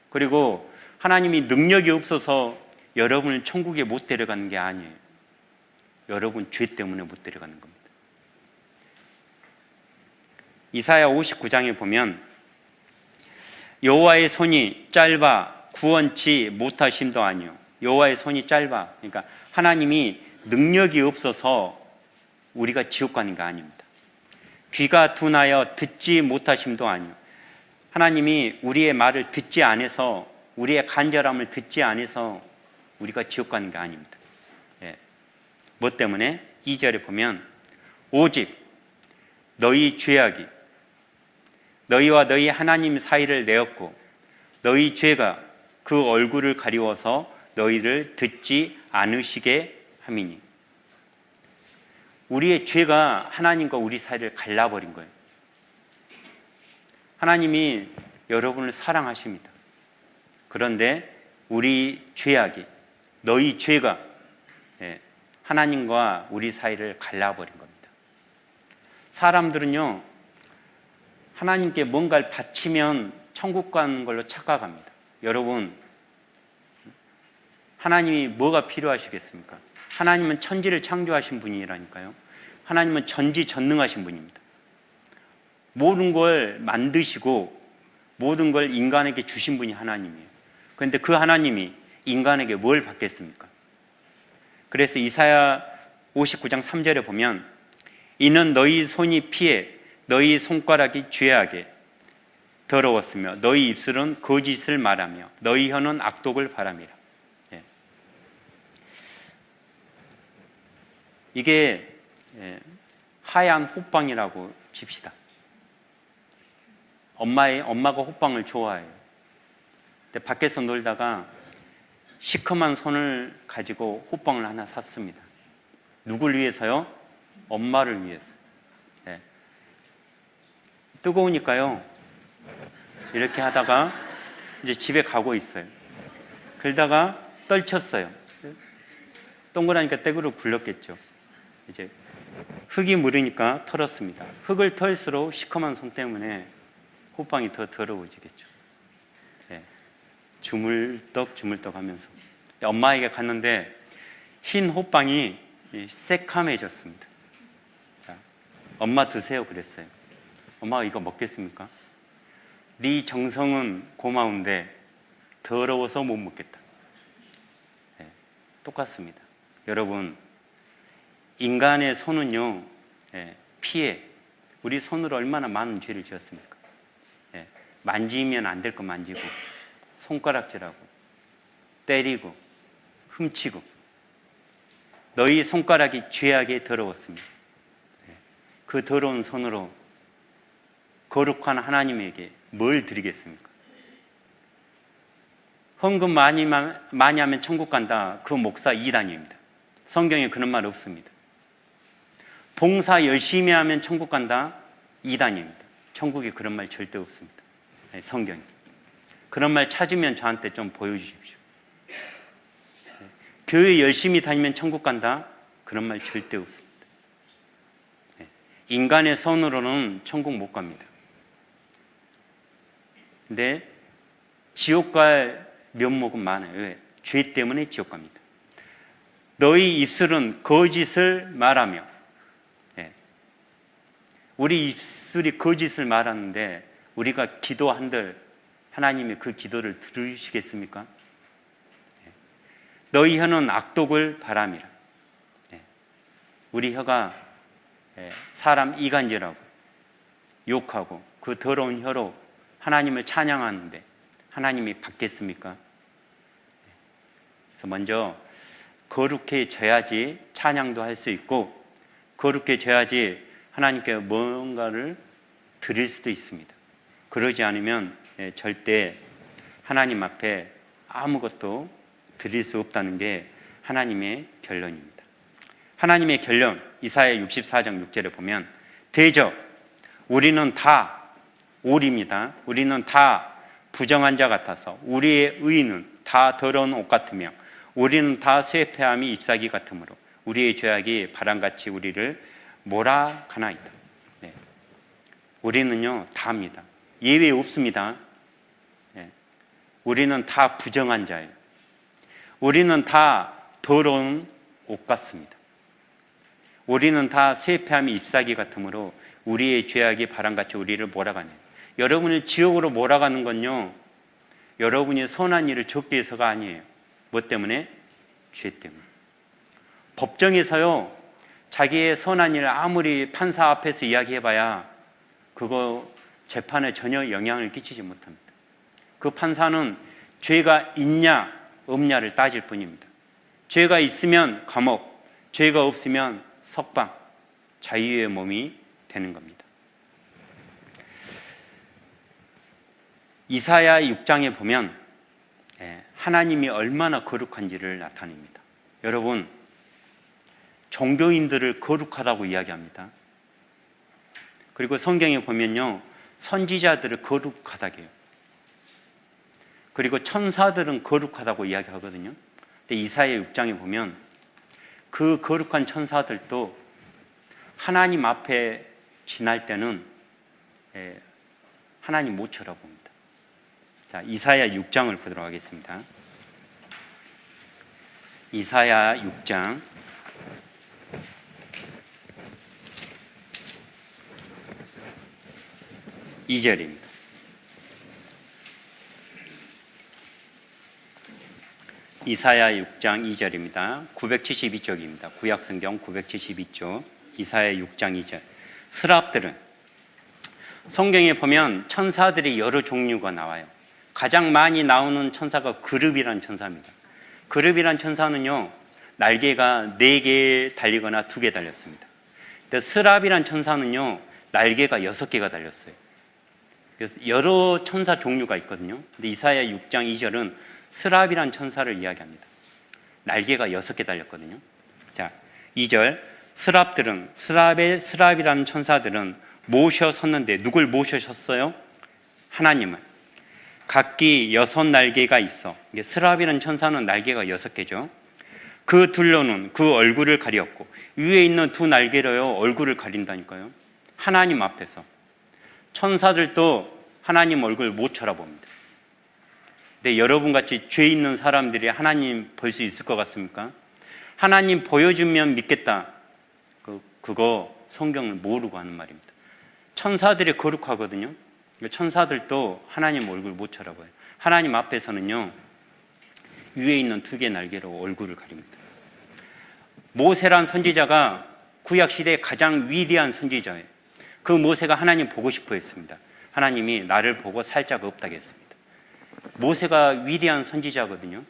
그리고 하나님이 능력이 없어서 여러분을 천국에 못 데려가는 게 아니에요. 여러분 죄 때문에 못 데려가는 겁니다. 이사야 59장에 보면 여호와의 손이 짧아 구원치 못하심도 아니요. 여호와의 손이 짧아, 그러니까 하나님이 능력이 없어서 우리가 지옥 가는 게 아닙니다. 귀가 둔하여 듣지 못하심도 아니요. 하나님이 우리의 말을 듣지 않아서, 우리의 간절함을 듣지 않아서 우리가 지옥 가는 게 아닙니다. 뭐 때문에? 2절에 보면 오직 너희 죄악이 너희와 너희 하나님 사이를 내었고 너희 죄가 그 얼굴을 가리워서 너희를 듣지 않으시게 함이니. 우리의 죄가 하나님과 우리 사이를 갈라버린 거예요. 하나님이 여러분을 사랑하십니다. 그런데 우리 죄악이, 너희 죄가 하나님과 우리 사이를 갈라버린 겁니다. 사람들은요, 하나님께 뭔가를 바치면 천국 가는 걸로 착각합니다. 여러분, 하나님이 뭐가 필요하시겠습니까? 하나님은 천지를 창조하신 분이라니까요. 하나님은 전지전능하신 분입니다. 모든 걸 만드시고 모든 걸 인간에게 주신 분이 하나님이에요. 그런데 그 하나님이 인간에게 뭘 받겠습니까? 그래서 이사야 59장 3절에 보면 이는 너희 손이 피해 너희 손가락이 죄악에 더러웠으며 너희 입술은 거짓을 말하며 너희 혀는 악독을 바람이라. 이게 하얀 호빵이라고 칩시다. 엄마가 호빵을 좋아해요. 근데 밖에서 놀다가 시커먼 손을 가지고 호빵을 하나 샀습니다. 누굴 위해서요? 엄마를 위해서. 뜨거우니까요, 이렇게 하다가 이제 집에 가고 있어요. 그러다가 떨쳤어요. 동그라니까 떼구로 굴렀겠죠. 이제 흙이 묻으니까 털었습니다. 흙을 털수록 시커먼 손 때문에 호빵이 더 더러워지겠죠. 주물떡 하면서 엄마에게 갔는데 흰 호빵이 새카매졌습니다. 자, 엄마 드세요 그랬어요. 엄마가 이거 먹겠습니까? 네 정성은 고마운데 더러워서 못 먹겠다. 똑같습니다. 여러분, 인간의 손은요, 피해, 우리 손으로 얼마나 많은 죄를 지었습니까? 만지면 안 될 거 만지고, 손가락질하고, 때리고, 훔치고, 너희 손가락이 죄악에 더러웠습니다. 그 더러운 손으로 거룩한 하나님에게 뭘 드리겠습니까? 헌금 많이 하면 천국 간다. 그 목사 이단입니다. 성경에 그런 말 없습니다. 봉사 열심히 하면 천국 간다. 이단입니다. 천국에 그런 말 절대 없습니다. 성경에. 그런 말 찾으면 저한테 좀 보여주십시오. 교회 열심히 다니면 천국 간다. 그런 말 절대 없습니다. 인간의 손으로는 천국 못 갑니다. 근데 지옥 갈 면목은 많아요. 왜? 죄 때문에 지옥 갑니다. 너희 입술은 거짓을 말하며, 우리 입술이 거짓을 말하는데 우리가 기도한들 하나님이 그 기도를 들으시겠습니까? 너희 혀는 악독을 바람이라. 우리 혀가 사람 이간질하고 욕하고 그 더러운 혀로 하나님을 찬양하는데 하나님이 받겠습니까? 그래서 먼저 거룩해져야지 찬양도 할 수 있고 거룩해져야지 하나님께 뭔가를 드릴 수도 있습니다. 그러지 않으면 절대 하나님 앞에 아무것도 드릴 수 없다는 게 하나님의 결론입니다. 하나님의 결론, 이사야 64장 6절에 보면 대저 우리는 다 오리입니다. 우리는 다 부정한 자 같아서 우리의 의는 다 더러운 옷 같으며 우리는 다 쇠폐함이 잎사귀 같으므로 우리의 죄악이 바람같이 우리를 몰아가나이다. 네. 우리는요 다입니다. 예외 없습니다. 네. 우리는 다 부정한 자예요. 우리는 다 더러운 옷 같습니다. 우리는 다 쇠폐함이 잎사귀 같으므로 우리의 죄악이 바람같이 우리를 몰아가네요. 여러분을 지옥으로 몰아가는 건요, 여러분이 선한 일을 적게 해서가 아니에요. 뭐 때문에? 죄 때문에. 법정에서요, 자기의 선한 일을 아무리 판사 앞에서 이야기해봐야 그거 재판에 전혀 영향을 끼치지 못합니다. 그 판사는 죄가 있냐 없냐를 따질 뿐입니다. 죄가 있으면 감옥, 죄가 없으면 석방, 자유의 몸이 되는 겁니다. 이사야 6장에 보면 하나님이 얼마나 거룩한지를 나타냅니다. 여러분, 종교인들을 거룩하다고 이야기합니다. 그리고 성경에 보면요, 선지자들을 거룩하다고 해요. 그리고 천사들은 거룩하다고 이야기하거든요. 근데 이사야 6장에 보면 그 거룩한 천사들도 하나님 앞에 지날 때는 하나님 못 쳐다봅니다. 자, 이사야 6장을 보도록 하겠습니다. 이사야 6장 2절입니다. 이사야 6장 2절입니다. 972쪽입니다. 구약성경 972쪽 이사야 6장 2절. 스랍들은, 성경에 보면 천사들이 여러 종류가 나와요. 가장 많이 나오는 천사가 그룹이라는 천사입니다. 그룹이라는 천사는요, 날개가 4개 달리거나 2개 달렸습니다. 근데 스랍이라는 천사는요, 날개가 6개가 달렸어요. 그래서 여러 천사 종류가 있거든요. 근데 이사야 6장 2절은 스랍이라는 천사를 이야기합니다. 날개가 6개 달렸거든요. 자, 2절. 스랍이라는 천사들은 모셔 섰는데, 누굴 모셔셨어요? 하나님을. 각기 6날개가 있어. 스랍이라는 천사는 날개가 6개죠. 그 둘로는 그 얼굴을 가렸고, 위에 있는 2날개로요 얼굴을 가린다니까요. 하나님 앞에서. 천사들도 하나님 얼굴 못 쳐다봅니다. 근데 여러분같이 죄 있는 사람들이 하나님 볼 수 있을 것 같습니까? 하나님 보여주면 믿겠다. 그거 성경을 모르고 하는 말입니다. 천사들이 거룩하거든요. 천사들도 하나님 얼굴 못 쳐다봐요. 하나님 앞에서는요, 위에 있는 2개 날개로 얼굴을 가립니다. 모세란 선지자가 구약시대의 가장 위대한 선지자예요. 그 모세가 하나님 보고 싶어 했습니다. 하나님이 나를 보고 살짝 없다고 했습니다. 모세가 위대한 선지자거든요.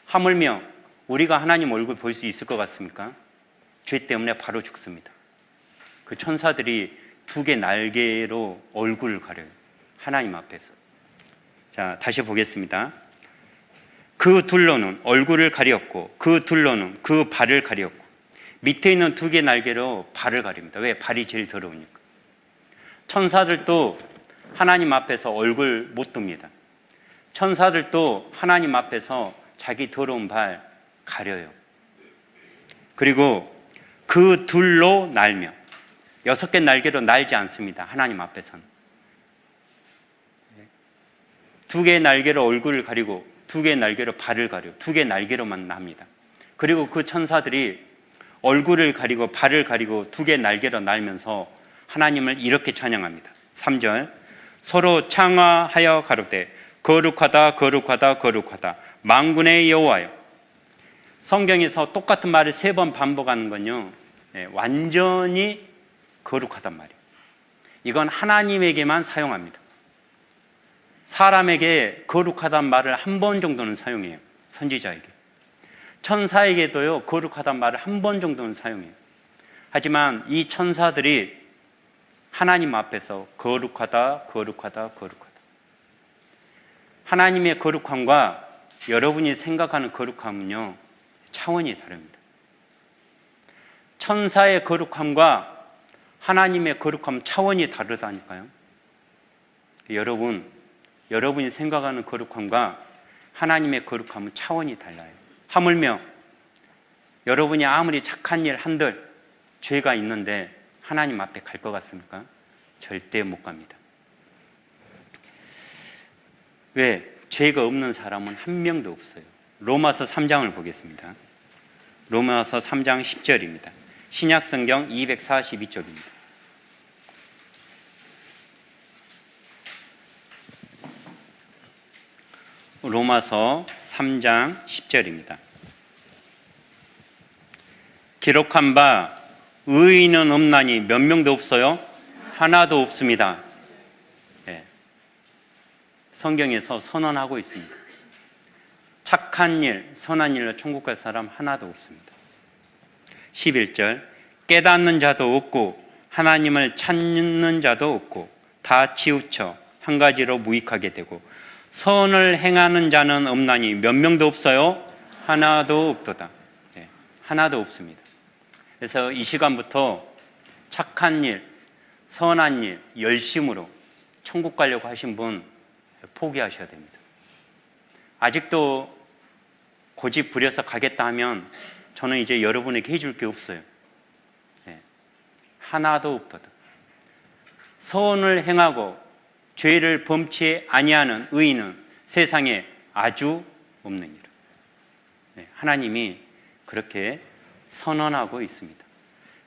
하물며 우리가 하나님 얼굴 볼 수 있을 것 같습니까? 죄 때문에 바로 죽습니다. 그 천사들이 2개 날개로 얼굴을 가려요. 하나님 앞에서. 자, 다시 보겠습니다. 그 둘로는 얼굴을 가렸고, 그 둘로는 그 발을 가렸고, 밑에 있는 2개 날개로 발을 가립니다. 왜? 발이 제일 더러우니까. 천사들도 하나님 앞에서 얼굴 못 듭니다. 천사들도 하나님 앞에서 자기 더러운 발 가려요. 그리고 그 둘로 날며, 6개 날개로 날지 않습니다. 하나님 앞에서는. 2개 날개로 얼굴을 가리고 2개 날개로 발을 가려, 2개 날개로만 납니다. 그리고 그 천사들이 얼굴을 가리고 발을 가리고 2개 날개로 날면서 하나님을 이렇게 찬양합니다. 3절. 서로 창화하여 가로되 거룩하다 거룩하다 거룩하다 만군의 여호와여. 성경에서 똑같은 말을 3번 반복하는 건요, 완전히 거룩하단 말이에요. 이건 하나님에게만 사용합니다. 사람에게 거룩하단 말을 한 번 정도는 사용해요. 선지자에게. 천사에게도요, 거룩하단 말을 한 번 정도는 사용해요. 하지만 이 천사들이 하나님 앞에서 거룩하다 거룩하다 거룩하다. 하나님의 거룩함과 여러분이 생각하는 거룩함은요, 차원이 다릅니다. 천사의 거룩함과 하나님의 거룩함 차원이 다르다니까요. 여러분이 생각하는 거룩함과 하나님의 거룩함은 차원이 달라요. 하물며 여러분이 아무리 착한 일 한들 죄가 있는데 하나님 앞에 갈 것 같습니까? 절대 못 갑니다. 왜? 죄가 없는 사람은 한 명도 없어요. 로마서 3장을 보겠습니다. 로마서 3장 10절입니다. 신약성경 242쪽입니다. 로마서 3장 10절입니다. 기록한 바 의인은 없나니 몇 명도 없어요? 하나도 없습니다. 네. 성경에서 선언하고 있습니다. 착한 일, 선한 일로 천국 갈 사람 하나도 없습니다. 11절 깨닫는 자도 없고 하나님을 찾는 자도 없고 다 치우쳐 한 가지로 무익하게 되고 선을 행하는 자는 없나니 몇 명도 없어요? 하나도 없도다. 네, 하나도 없습니다. 그래서 이 시간부터 착한 일, 선한 일, 열심으로 천국 가려고 하신 분 포기하셔야 됩니다. 아직도 고집 부려서 가겠다 하면 저는 이제 여러분에게 해줄 게 없어요. 네, 하나도 없도다. 선을 행하고 죄를 범치 아니하는 의인은 세상에 아주 없느니라. 네, 하나님이 그렇게 선언하고 있습니다.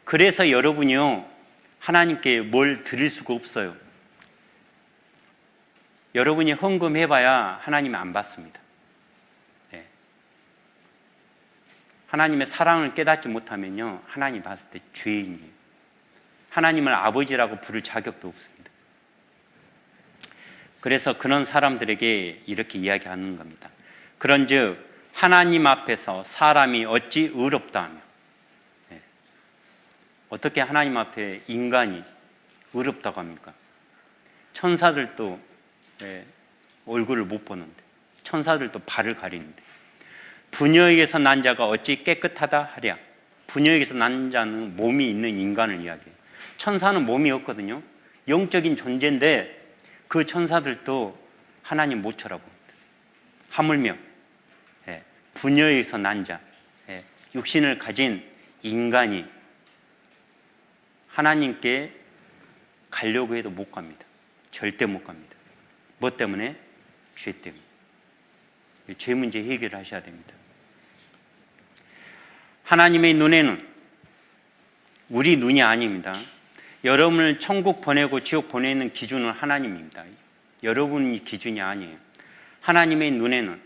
그래서 여러분이요 하나님께 뭘 드릴 수가 없어요. 여러분이 헌금해봐야 하나님이 안 받습니다. 네. 하나님의 사랑을 깨닫지 못하면요 하나님 봤을 때 죄인이에요. 하나님을 아버지라고 부를 자격도 없습니다. 그래서 그런 사람들에게 이렇게 이야기하는 겁니다. 그런즉 하나님 앞에서 사람이 어찌 의롭다 하며, 네. 어떻게 하나님 앞에 인간이 의롭다고 합니까? 천사들도 네, 얼굴을 못 보는데, 천사들도 발을 가리는데, 부녀에게서 난 자가 어찌 깨끗하다 하랴. 부녀에게서 난 자는 몸이 있는 인간을 이야기해요. 천사는 몸이 없거든요. 영적인 존재인데 그 천사들도 하나님 못 쳐다봅니다. 하물며 부녀에게서 난 자, 육신을 가진 인간이 하나님께 가려고 해도 못 갑니다. 절대 못 갑니다. 뭐 때문에? 죄 때문에. 죄 문제 해결을 하셔야 됩니다. 하나님의 눈에는 우리 눈이 아닙니다. 여러분을 천국 보내고 지옥 보내는 기준은 하나님입니다. 여러분이 기준이 아니에요. 하나님의 눈에는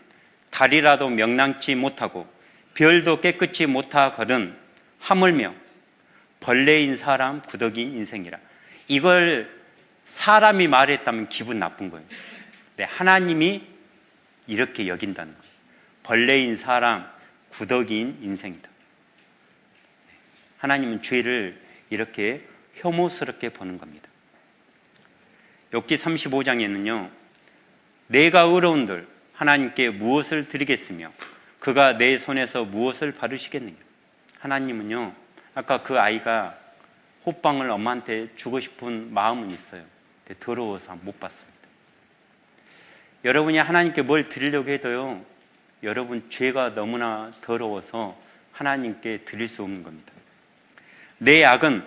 달이라도 명랑치 못하고 별도 깨끗이 못하거든 하물며 벌레인 사람 구더기인 인생이라. 이걸 사람이 말했다면 기분 나쁜 거예요. 근데 하나님이 이렇게 여긴다는 거예요. 벌레인 사람 구더기인 인생이다. 하나님은 죄를 이렇게 혐오스럽게 보는 겁니다. 욥기 35장에는요 내가 의로운들 하나님께 무엇을 드리겠으며 그가 내 손에서 무엇을 바르시겠느냐. 하나님은요 아까 그 아이가 호빵을 엄마한테 주고 싶은 마음은 있어요. 근데 더러워서 못 받습니다. 여러분이 하나님께 뭘 드리려고 해도요 여러분 죄가 너무나 더러워서 하나님께 드릴 수 없는 겁니다. 내 악은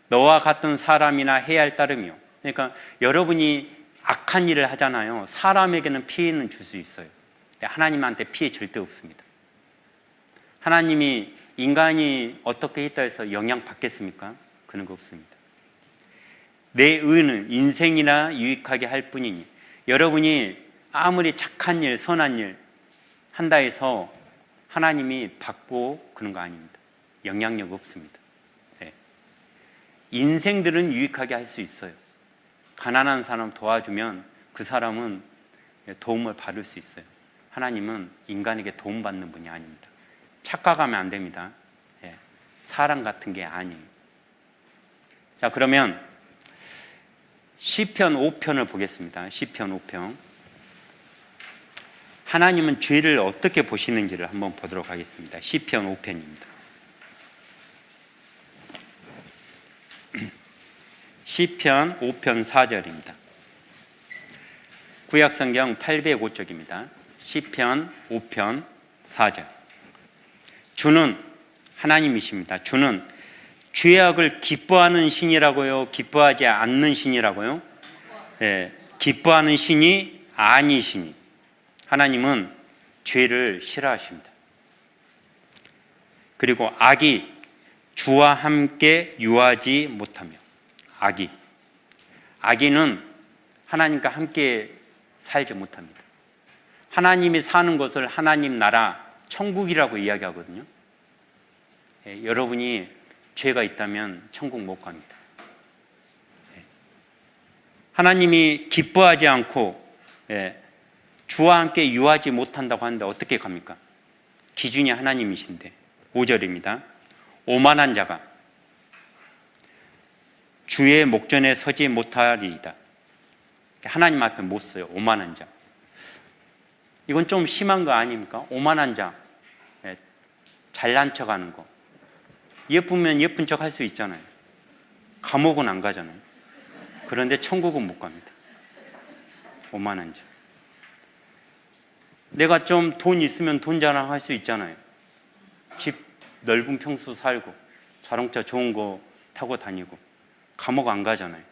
너와 같은 사람이나 해야 할 따름이요. 그러니까 여러분이 악한 일을 하잖아요. 사람에게는 피해는 줄 수 있어요. 근데 하나님한테 피해 절대 없습니다. 하나님이 인간이 어떻게 했다 해서 영향 받겠습니까? 그런 거 없습니다. 내 의는 인생이나 유익하게 할 뿐이니 여러분이 아무리 착한 일, 선한 일 한다 해서 하나님이 받고 그런 거 아닙니다. 영향력 없습니다. 인생들은 유익하게 할 수 있어요. 가난한 사람 도와주면 그 사람은 도움을 받을 수 있어요. 하나님은 인간에게 도움받는 분이 아닙니다. 착각하면 안 됩니다. 사람 같은 게 아니에요. 자, 그러면 시편 5편을 보겠습니다. 시편 5편. 하나님은 죄를 어떻게 보시는지를 한번 보도록 하겠습니다. 시편 5편입니다. 시편 5편 4절입니다. 구약성경 805쪽입니다. 시편 5편 4절. 주는 하나님이십니다. 주는 죄악을 기뻐하는 신이라고요? 기뻐하지 않는 신이라고요? 네, 기뻐하는 신이 아니시니 하나님은 죄를 싫어하십니다. 그리고 악이 주와 함께 유하지 못하며 악인은 하나님과 함께 살지 못합니다. 하나님이 사는 곳을 하나님 나라 천국이라고 이야기하거든요. 여러분이 죄가 있다면 천국 못 갑니다. 하나님이 기뻐하지 않고 주와 함께 유하지 못한다고 하는데 어떻게 갑니까? 기준이 하나님이신데 5절입니다. 오만한 자가 주의 목전에 서지 못하리이다. 하나님 앞에 못 서요. 오만한 자. 이건 좀 심한 거 아닙니까? 오만한 자. 잘난 척 하는 거. 예쁘면 예쁜 척 할 수 있잖아요. 감옥은 안 가잖아요. 그런데 천국은 못 갑니다. 오만한 자. 내가 좀 돈 있으면 돈 자랑할 수 있잖아요. 집 넓은 평수 살고 자동차 좋은 거 타고 다니고 감옥 안 가잖아요.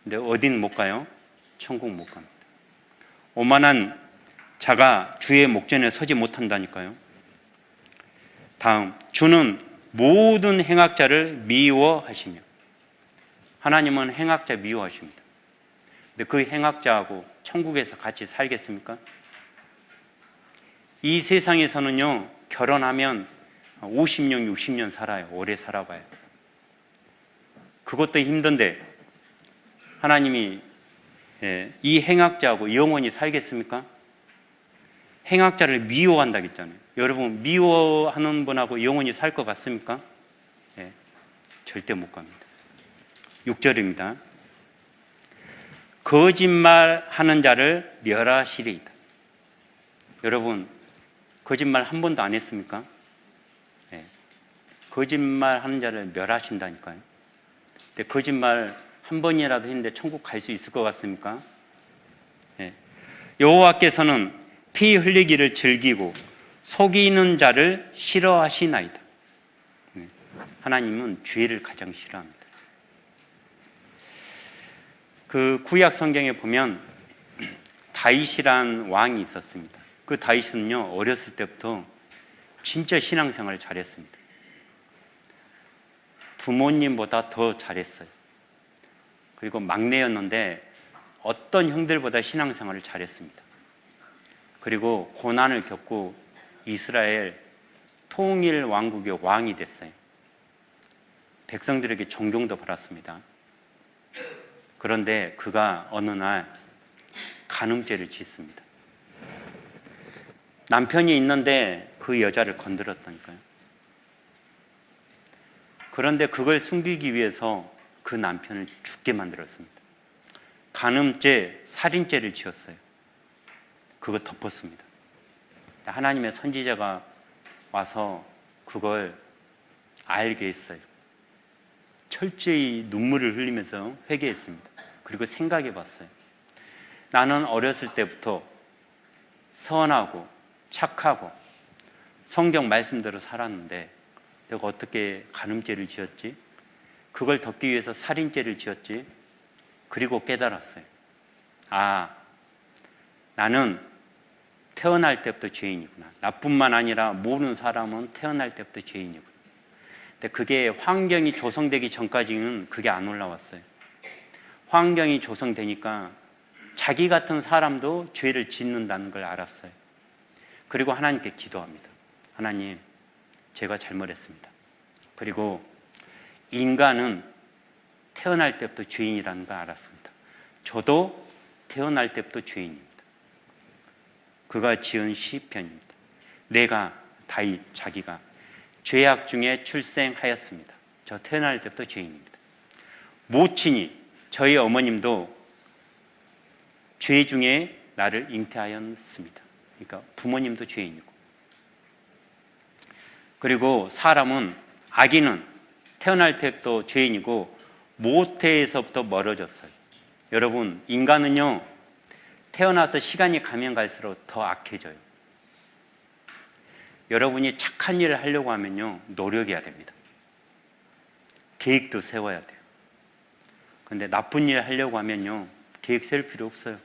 근데 어딘 못 가요? 천국 못 갑니다. 오만한 자가 주의 목전에 서지 못한다니까요. 다음, 주는 모든 행악자를 미워하시며 하나님은 행악자 미워하십니다. 근데 그 행악자하고 천국에서 같이 살겠습니까? 이 세상에서는요, 결혼하면 50년, 60년 살아요. 오래 살아봐요. 그것도 힘든데 하나님이 이 행악자하고 영원히 살겠습니까? 행악자를 미워한다고 했잖아요. 여러분, 미워하는 분하고 영원히 살 것 같습니까? 절대 못 갑니다. 6절입니다. 거짓말하는 자를 멸하시리이다. 여러분, 거짓말 한 번도 안 했습니까? 거짓말하는 자를 멸하신다니까요. 근데 거짓말 한 번이라도 했는데 천국 갈 수 있을 것 같습니까? 여호와께서는 피 흘리기를 즐기고 속이는 자를 싫어하시나이다. 하나님은 죄를 가장 싫어합니다. 그 구약 성경에 보면 다윗이란 왕이 있었습니다. 그 다윗은요, 어렸을 때부터 진짜 신앙생활을 잘했습니다. 부모님보다 더 잘했어요. 그리고 막내였는데 어떤 형들보다 신앙생활을 잘했습니다. 그리고 고난을 겪고 이스라엘 통일 왕국의 왕이 됐어요. 백성들에게 존경도 받았습니다. 그런데 그가 어느 날 간음죄를 짓습니다. 남편이 있는데 그 여자를 건드렸다니까요. 그런데 그걸 숨기기 위해서 그 남편을 죽게 만들었습니다. 간음죄, 살인죄를 지었어요. 그거 덮었습니다. 하나님의 선지자가 와서 그걸 알게 했어요. 철저히 눈물을 흘리면서 회개했습니다. 그리고 생각해 봤어요. 나는 어렸을 때부터 선하고 착하고 성경 말씀대로 살았는데 내가 어떻게 간음죄를 지었지? 그걸 덮기 위해서 살인죄를 지었지? 그리고 깨달았어요. 아, 나는 태어날 때부터 죄인이구나. 나뿐만 아니라 모든 사람은 태어날 때부터 죄인이구나. 근데 그게 환경이 조성되기 전까지는 그게 안 올라왔어요. 환경이 조성되니까 자기 같은 사람도 죄를 짓는다는 걸 알았어요. 그리고 하나님께 기도합니다. 하나님, 제가 잘못했습니다. 그리고 인간은 태어날 때부터 죄인이라는 걸 알았습니다. 저도 태어날 때부터 죄인입니다. 그가 지은 시편입니다. 내가 다윗 자기가 죄악 중에 출생하였습니다. 저 태어날 때부터 죄인입니다. 모친이 저희 어머님도 죄 중에 나를 잉태하였습니다. 그러니까 부모님도 죄인이고, 그리고 사람은 아기는 태어날 때부터 죄인이고 모태에서부터 멀어졌어요. 여러분, 인간은요 태어나서 시간이 가면 갈수록 더 악해져요. 여러분이 착한 일을 하려고 하면요, 노력해야 됩니다. 계획도 세워야 돼요. 근데 나쁜 일 하려고 하면요, 계획 세울 필요 없어요.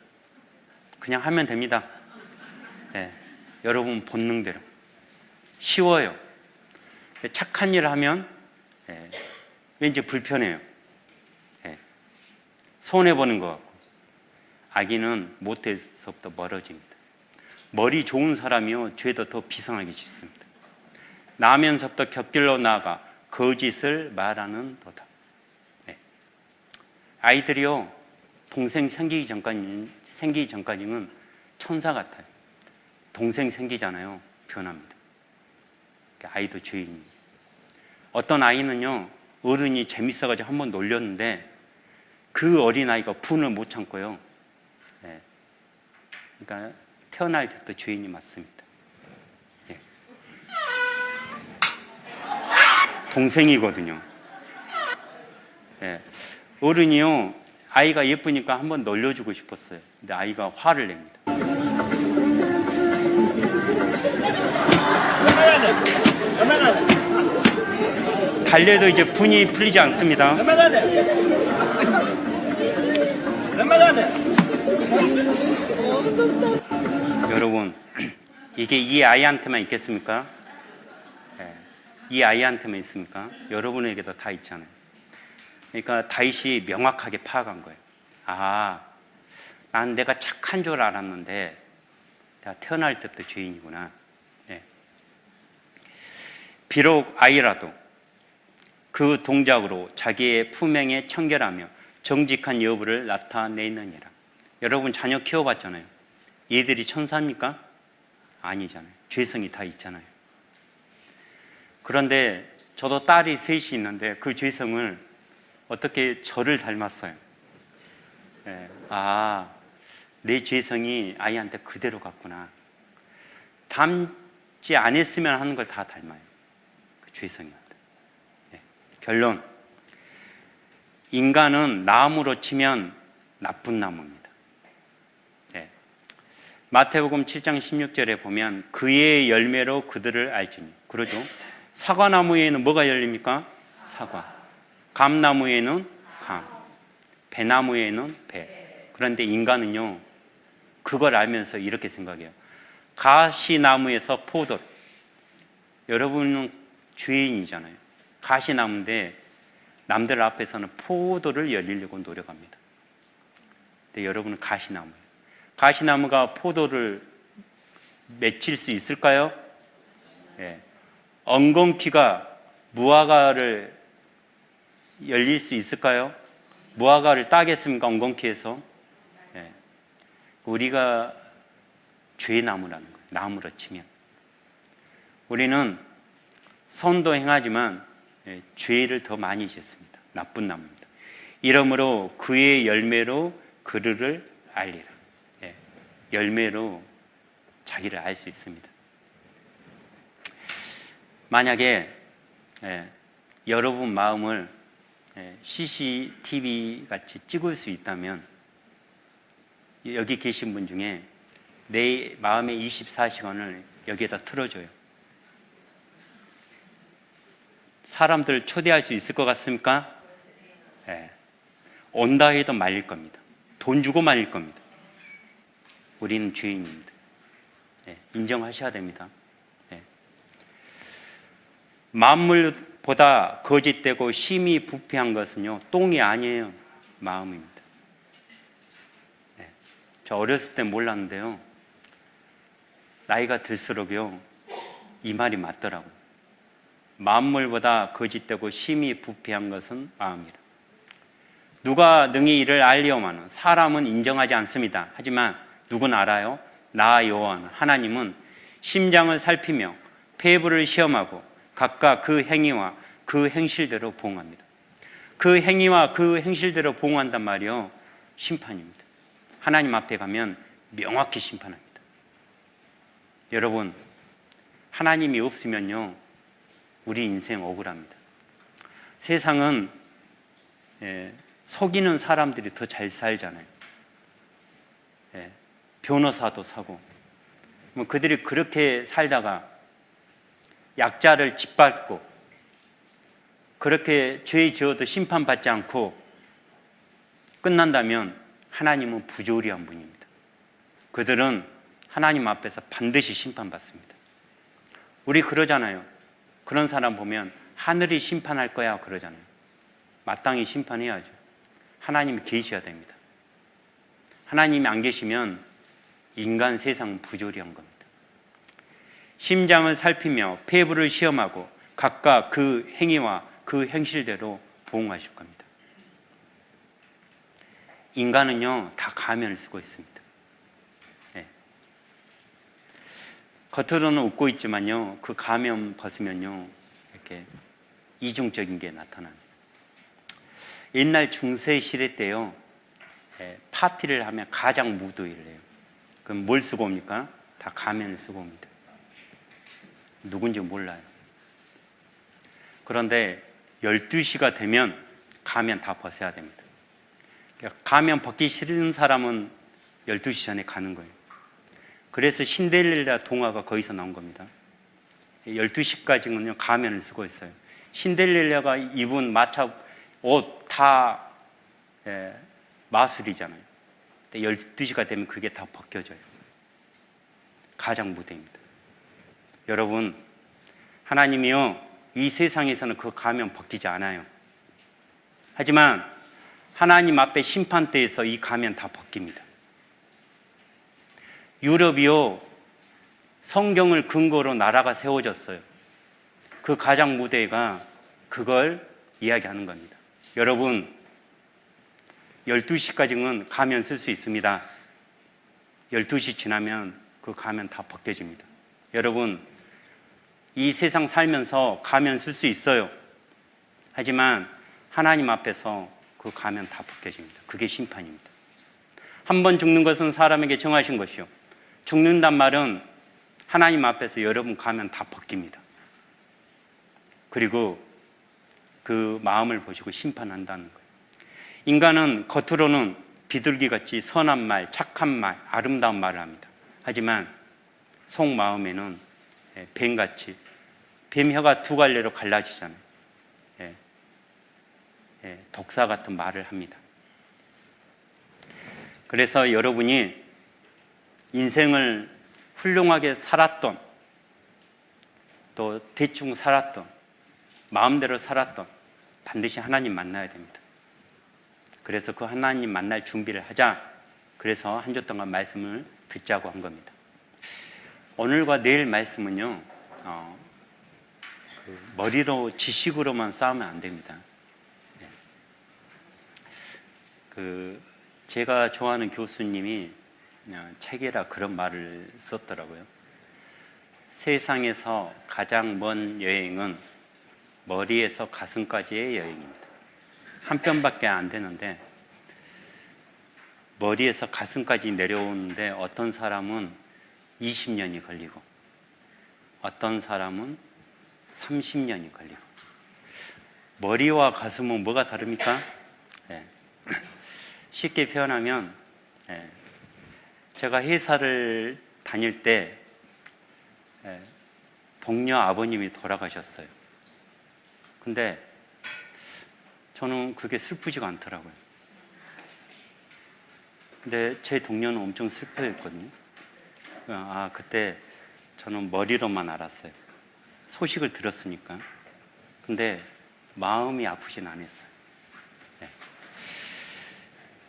그냥 하면 됩니다. 네, 여러분 본능대로. 쉬워요. 착한 일을 하면 왠지 불편해요. 손해보는 것 같고. 악인은 못해서부터 멀어집니다. 머리 좋은 사람이요, 죄도 더 비상하기 쉽습니다. 나면서부터 곁길로 나아가 거짓을 말하는 도다. 아이들이요, 동생 생기기 전까지는 천사 같아요. 동생 생기잖아요, 변합니다. 아이도 죄인입니다. 어떤 아이는요, 어른이 재밌어가지고 한번 놀렸는데 그 어린아이가 분을 못 참고요. 그러니까 태어날 때부터 죄인이 맞습니다. 동생이거든요. 어른이요, 아이가 예쁘니까 한번 놀려주고 싶었어요. 근데 아이가 화를 냅니다. 달래도 이제 분이 풀리지 않습니다. 여러분, 이게 이 아이한테만 있겠습니까? 이 아이한테만 있습니까? 여러분에게도 다 있잖아요. 그러니까 다윗이 명확하게 파악한 거예요. 아, 난 내가 착한 줄 알았는데 내가 태어날 때부터 죄인이구나. 비록 아이라도 그 동작으로 자기의 품행에 청결하며 정직한 여부를 나타내느니라. 여러분 자녀 키워봤잖아요. 얘들이 천사입니까? 아니잖아요. 죄성이 다 있잖아요. 그런데 저도 딸이 셋이 있는데 그 죄성을 어떻게 저를 닮았어요. 아, 내 죄성이 아이한테 그대로 갔구나. 닮지 않았으면 하는 걸 다 닮아요. 그 죄성입니다. 결론, 인간은 나무로 치면 나쁜 나무입니다. 마태복음 7장 16절에 보면 그의 열매로 그들을 알지니. 그러죠. 사과나무에는 뭐가 열립니까? 사과. 감나무에는 감. 배나무에는 배. 그런데 인간은요, 그걸 알면서 이렇게 생각해요. 가시나무에서 포도를. 여러분은 죄인이잖아요. 가시나무인데 남들 앞에서는 포도를 열리려고 노력합니다. 근데 여러분은 가시나무예요. 가시나무가 포도를 맺힐 수 있을까요? 엉겅퀴가 무화과를 열릴 수 있을까요? 무화과를 따겠습니까? 엉겅퀴에서? 우리가 죄나무라는 거예요. 나무로 치면. 우리는 선도 행하지만 죄를 더 많이 짓습니다. 나쁜 나무입니다. 이러므로 그의 열매로 그를 알리라. 열매로 자기를 알 수 있습니다. 만약에 여러분 마음을 CCTV 같이 찍을 수 있다면 여기 계신 분 중에 내 마음의 24시간을 여기에다 틀어줘요. 사람들을 초대할 수 있을 것 같습니까? 온다 해도 말릴 겁니다. 돈 주고 말릴 겁니다. 우리는 죄인입니다. 인정하셔야 됩니다. 만물보다 거짓되고 심히 부패한 것은요, 똥이 아니에요. 마음입니다. 저 어렸을 때 몰랐는데요, 나이가 들수록요, 이 말이 맞더라고요. 만물보다 거짓되고 심히 부패한 것은 마음이라. 누가 능히 이를 알리오마는 사람은 인정하지 않습니다. 하지만 누구는 알아요? 나 여호와는 하나님은 심장을 살피며 폐부를 시험하고 각각 그 행위와 그 행실대로 보응합니다. 그 행위와 그 행실대로 보응한단 말이요, 심판입니다. 하나님 앞에 가면 명확히 심판합니다. 여러분, 하나님이 없으면요, 우리 인생 억울합니다. 세상은 속이는 사람들이 더 잘 살잖아요. 변호사도 사고, 그들이 그렇게 살다가 약자를 짓밟고 그렇게 죄 지어도 심판받지 않고 끝난다면 하나님은 부조리한 분입니다. 그들은 하나님 앞에서 반드시 심판받습니다. 우리 그러잖아요. 그런 사람 보면 하늘이 심판할 거야 그러잖아요. 마땅히 심판해야죠. 하나님이 계셔야 됩니다. 하나님이 안 계시면 인간 세상은 부조리한 겁니다. 심장을 살피며 폐부를 시험하고 각각 그 행위와 그 행실대로 보응하실 겁니다. 인간은요, 다 가면을 쓰고 있습니다. 네. 겉으로는 웃고 있지만요, 그 가면 벗으면요, 이렇게 이중적인 게 나타납니다. 옛날 중세 시대 때요, 파티를 하면 가장 무도회를 해요. 그럼 뭘 쓰고 옵니까? 다 가면을 쓰고 옵니다. 누군지 몰라요. 그런데 12시가 되면 가면 다 벗어야 됩니다. 가면 벗기 싫은 사람은 12시 전에 가는 거예요. 그래서 신데렐라 동화가 거기서 나온 겁니다. 12시까지는요, 가면을 쓰고 있어요. 신데렐라가 입은 마차 옷 다 마술이잖아요. 12시가 되면 그게 다 벗겨져요. 가장 무대입니다. 여러분, 하나님이요, 이 세상에서는 그 가면 벗기지 않아요. 하지만 하나님 앞에 심판대에서 이 가면 다 벗깁니다. 유럽이요, 성경을 근거로 나라가 세워졌어요. 그 가장 무대가 그걸 이야기하는 겁니다. 여러분, 12시까지는 가면 쓸 수 있습니다. 12시 지나면 그 가면 다 벗겨집니다. 여러분, 이 세상 살면서 가면 쓸 수 있어요. 하지만 하나님 앞에서 그 가면 다 벗겨집니다. 그게 심판입니다. 한 번 죽는 것은 사람에게 정하신 것이요, 죽는단 말은 하나님 앞에서 여러분 가면 다 벗깁니다. 그리고 그 마음을 보시고 심판한다는 거예요. 인간은 겉으로는 비둘기같이 선한 말, 착한 말, 아름다운 말을 합니다. 하지만 속마음에는 뱀같이, 뱀 혀가 두 갈래로 갈라지잖아요. 독사 같은 말을 합니다. 그래서 여러분이 인생을 훌륭하게 살았던, 또 대충 살았던, 마음대로 살았던, 반드시 하나님 만나야 됩니다. 그래서 그 하나님 만날 준비를 하자. 그래서 한 주 동안 말씀을 듣자고 한 겁니다. 오늘과 내일 말씀은요, 머리로 지식으로만 싸우면 안 됩니다. 제가 좋아하는 교수님이 책에다 그런 말을 썼더라고요. 세상에서 가장 먼 여행은 머리에서 가슴까지의 여행입니다. 한 편밖에 안 되는데 머리에서 가슴까지 내려오는데 어떤 사람은 20년이 걸리고 어떤 사람은 30년이 걸리고. 머리와 가슴은 뭐가 다릅니까? 쉽게 표현하면, 제가 회사를 다닐 때 동료 아버님이 돌아가셨어요. 근데 저는 그게 슬프지가 않더라고요. 근데 제 동료는 엄청 슬퍼했거든요. 그때 저는 머리로만 알았어요. 소식을 들었으니까. 근데 마음이 아프진 않았어요.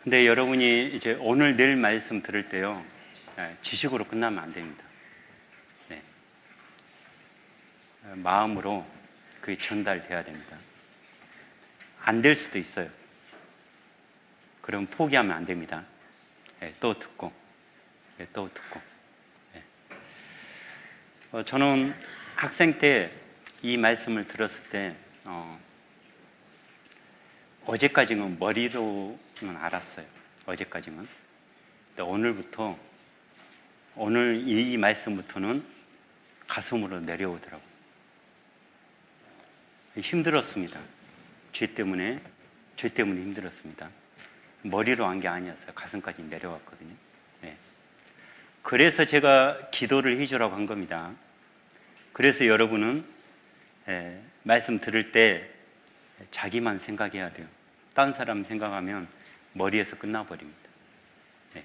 근데 여러분이 이제 오늘 내일 말씀 들을 때요, 지식으로 끝나면 안 됩니다. 마음으로 그게 전달돼야 됩니다. 안 될 수도 있어요. 그럼 포기하면 안 됩니다. 또 듣고, 또 듣고. 저는 학생 때 이 말씀을 들었을 때 어제까지는 머리로는 알았어요. 어제까지는. 근데 오늘 이 말씀부터는 가슴으로 내려오더라고요. 힘들었습니다. 죄 때문에 힘들었습니다. 머리로 한 게 아니었어요. 가슴까지 내려왔거든요. 그래서 제가 기도를 해주라고 한 겁니다. 그래서 여러분은 말씀 들을 때 자기만 생각해야 돼요. 다른 사람 생각하면 머리에서 끝나버립니다. 네.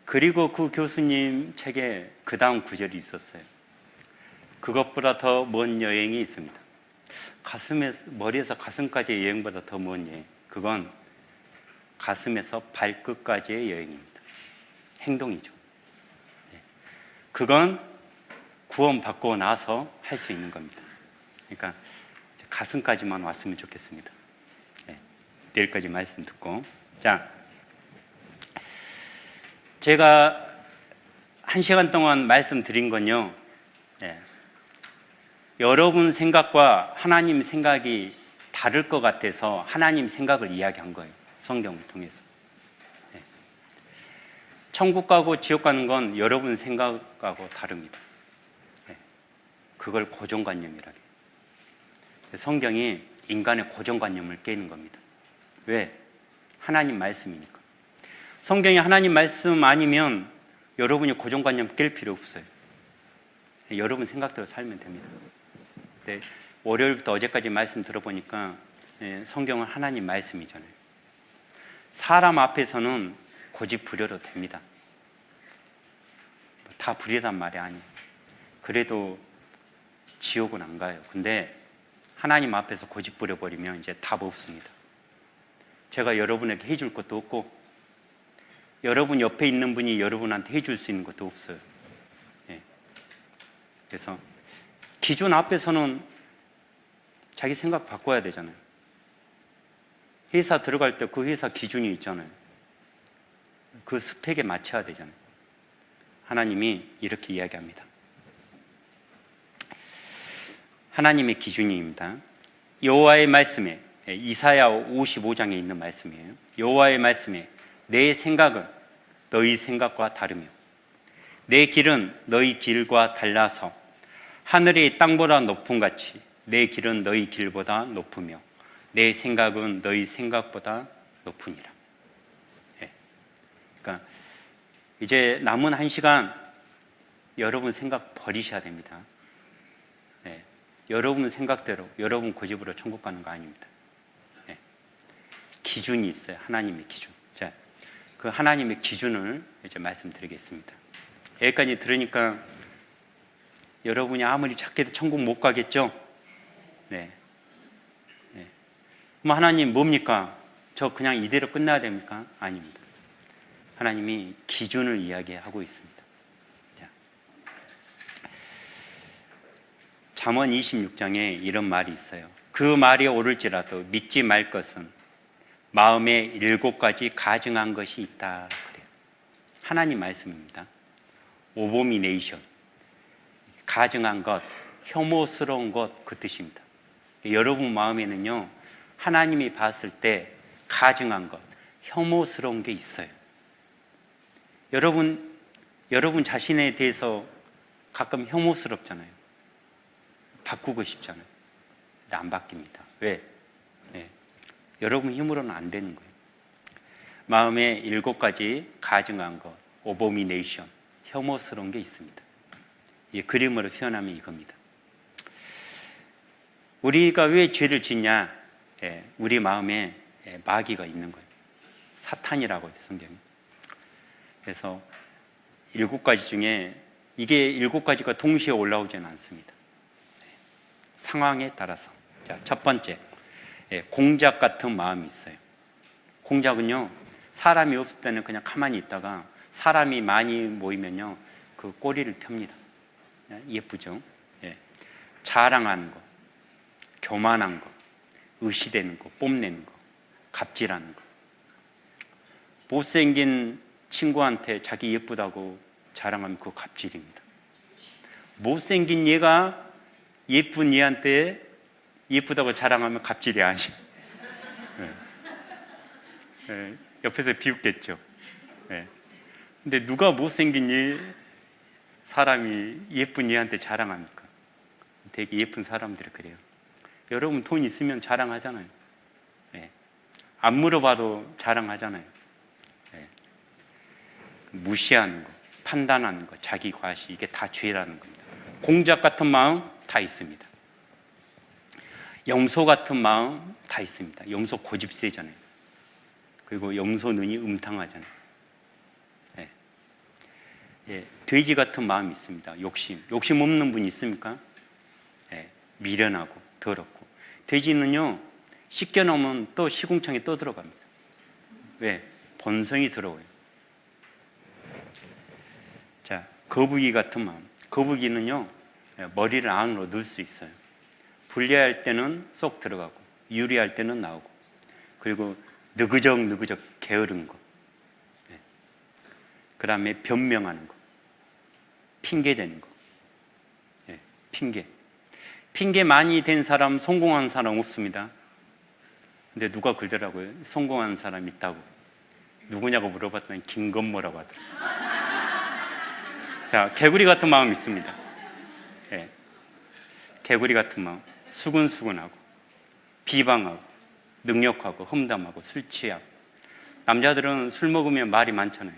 그리고 그 교수님 책에 그 다음 구절이 있었어요. 그것보다 더 먼 여행이 있습니다. 머리에서 가슴까지의 여행보다 더 먼 여행. 그건 가슴에서 발끝까지의 여행입니다. 행동이죠. 네. 그건 구원받고 나서 할 수 있는 겁니다. 그러니까 가슴까지만 왔으면 좋겠습니다. 네. 내일까지 말씀 듣고. 자, 제가 1시간 동안 말씀드린 건요, 네. 여러분 생각과 하나님 생각이 다를 것 같아서 하나님 생각을 이야기한 거예요. 성경을 통해서. 네. 천국 가고 지옥 가는 건 여러분 생각하고 다릅니다. 네. 그걸 고정관념이라고 해요. 성경이 인간의 고정관념을 깨는 겁니다. 왜? 하나님 말씀이니까. 성경이 하나님 말씀 아니면 여러분이 고정관념 깰 필요 없어요. 여러분 생각대로 살면 됩니다. 네, 월요일부터 어제까지 말씀 들어보니까 성경은 하나님 말씀이잖아요. 사람 앞에서는 고집 부려도 됩니다. 다 부리란 말이 아니에요. 그래도 지옥은 안 가요. 근데 하나님 앞에서 고집 부려버리면 이제 답 없습니다. 제가 여러분에게 해줄 것도 없고 여러분 옆에 있는 분이 여러분한테 해줄 수 있는 것도 없어요. 예. 그래서 기준 앞에서는 자기 생각 바꿔야 되잖아요. 회사 들어갈 때 그 회사 기준이 있잖아요. 그 스펙에 맞춰야 되잖아요. 하나님이 이렇게 이야기합니다. 하나님의 기준입니다. 여호와의 말씀에, 이사야 55장에 있는 말씀이에요. 여호와의 말씀에 내 생각은 너희 생각과 다르며 내 길은 너희 길과 달라서 하늘이 땅보다 높음 같이 내 길은 너희 길보다 높으며 내 생각은 너희 생각보다 높으니라. 네. 그러니까 이제 남은 1시간 여러분 생각 버리셔야 됩니다. 네. 여러분 생각대로 여러분 고집으로 천국 가는 거 아닙니다. 네. 기준이 있어요. 하나님의 기준. 자, 그 하나님의 기준을 이제 말씀드리겠습니다. 여기까지 들으니까 여러분이 아무리 착해도 천국 못 가겠죠? 네. 네. 그럼 하나님 뭡니까? 저 그냥 이대로 끝나야 됩니까? 아닙니다. 하나님이 기준을 이야기하고 있습니다. 자. 잠언 26장에 이런 말이 있어요. 그 말이 옳을지라도 믿지 말 것은 마음에 7가지 가증한 것이 있다. 그래요. 하나님 말씀입니다. 오보미네이션, 가증한 것, 혐오스러운 것, 그 뜻입니다. 여러분 마음에는요, 하나님이 봤을 때 가증한 것, 혐오스러운 게 있어요. 여러분 자신에 대해서 가끔 혐오스럽잖아요. 바꾸고 싶잖아요. 근데 안 바뀝니다. 왜? 네. 여러분 힘으로는 안 되는 거예요. 마음에 7가지 가증한 것, 오보미네이션, 혐오스러운 게 있습니다. 이 그림으로 표현하면 이겁니다. 우리가 왜 죄를 짓냐? 우리 마음에 마귀가 있는 거예요. 사탄이라고 해서 성경이. 그래서 7가지 중에 이게 7가지가 동시에 올라오지는 않습니다. 상황에 따라서. 자, 첫 번째, 공작 같은 마음이 있어요. 공작은요, 사람이 없을 때는 그냥 가만히 있다가 사람이 많이 모이면요, 그 꼬리를 펴니다. 예쁘죠? 예. 자랑하는 거, 교만한 거, 의시되는 거, 뽐내는 거, 갑질하는 거. 못생긴 친구한테 자기 예쁘다고 자랑하면 그거 갑질입니다. 못생긴 얘가 예쁜 얘한테 예쁘다고 자랑하면 갑질이 아니에요. 예. 예. 옆에서 비웃겠죠. 예. 근데 누가 못생긴 사람이 예쁜 얘한테 자랑합니까? 되게 예쁜 사람들이 그래요. 여러분 돈 있으면 자랑하잖아요. 예. 안 물어봐도 자랑하잖아요. 예. 무시하는 거, 판단하는 거, 자기 과시, 이게 다 죄라는 겁니다. 공작 같은 마음 다 있습니다. 염소 같은 마음 다 있습니다. 염소 고집 세잖아요. 그리고 염소 눈이 음탕하잖아요. 예. 예, 돼지 같은 마음이 있습니다. 욕심 없는 분 있습니까? 예, 미련하고 더럽고. 돼지는요 씻겨놓으면 또 시궁창에 또 들어갑니다. 왜? 본성이 들어오요. 자, 거북이 같은 마음. 거북이는요 머리를 안으로 넣을 수 있어요. 불리할 때는 쏙 들어가고 유리할 때는 나오고, 그리고 느그적 게으른 거, 그 다음에 변명하는 거, 핑계 대는 거. 핑계 많이 댄 사람, 성공한 사람 없습니다. 근데 누가 그러더라고요. 성공한 사람 있다고. 누구냐고 물어봤더니 김건모라고 하더라고요. 자, 개구리 같은 마음 있습니다. 개구리 같은 마음. 수근수근하고 비방하고 능력하고 험담하고 술 취하고. 남자들은 술 먹으면 말이 많잖아요.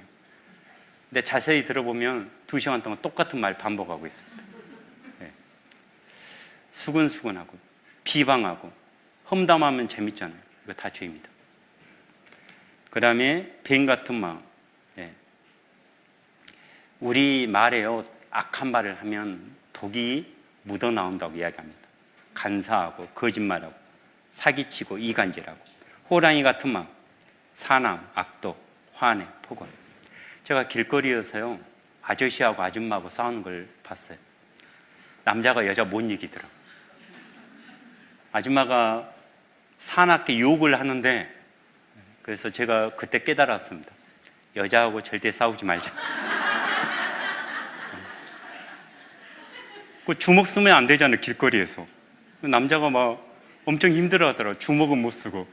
근데 자세히 들어보면 2시간 동안 똑같은 말 반복하고 있습니다. 수근수근하고 비방하고 험담하면 재밌잖아요. 이거 다 죄입니다. 그 다음에 뱀 같은 마음. 우리 말에요 악한 말을 하면 독이 묻어나온다고 이야기합니다. 간사하고 거짓말하고 사기치고 이간질하고. 호랑이 같은 마음. 사남, 악독, 화내, 폭언. 제가 길거리에서요 아저씨하고 아줌마하고 싸우는 걸 봤어요. 남자가 여자 못 이기더라고요. 아줌마가 사납게 욕을 하는데, 그래서 제가 그때 깨달았습니다. 여자하고 절대 싸우지 말자. 그 주먹 쓰면 안 되잖아요, 길거리에서. 남자가 막 엄청 힘들어 하더라고요. 주먹은 못 쓰고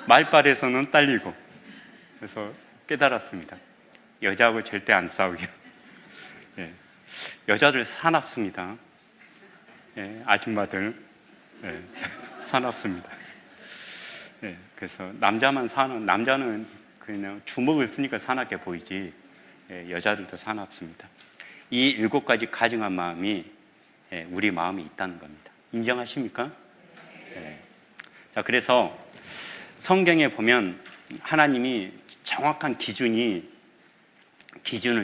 말빨에서는 딸리고. 그래서 깨달았습니다. 여자하고 절대 안 싸우게. 여자들 사납습니다. 아줌마들 사납습니다. 그래서 남자는 그냥 주먹을 쓰니까 사납게 보이지, 여자들도 사납습니다. 이 7가지 가증한 마음이 우리 마음에 있다는 겁니다. 인정하십니까? 자, 그래서 성경에 보면 하나님이 정확한 기준을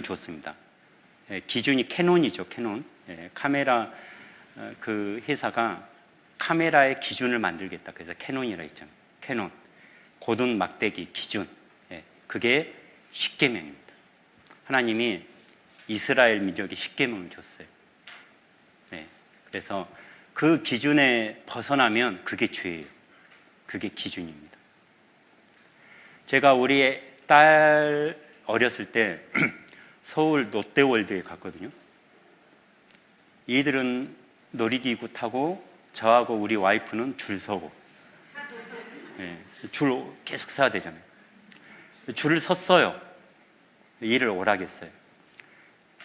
줬습니다. 기준이 캐논이죠, 캐논. 카메라 그 회사가 카메라의 기준을 만들겠다. 그래서 캐논이라 했잖아요. 캐논. 고든 막대기 기준. 그게 십계명입니다. 하나님이 이스라엘 민족에 십계명을 줬어요. 그래서 그 기준에 벗어나면 그게 죄예요. 그게 기준입니다. 제가 우리 딸 어렸을 때 서울 롯데월드에 갔거든요. 이들은 놀이기구 타고 저하고 우리 와이프는 줄 서고, 줄 계속 서야 되잖아요. 줄을 섰어요. 일을 오라겠어요.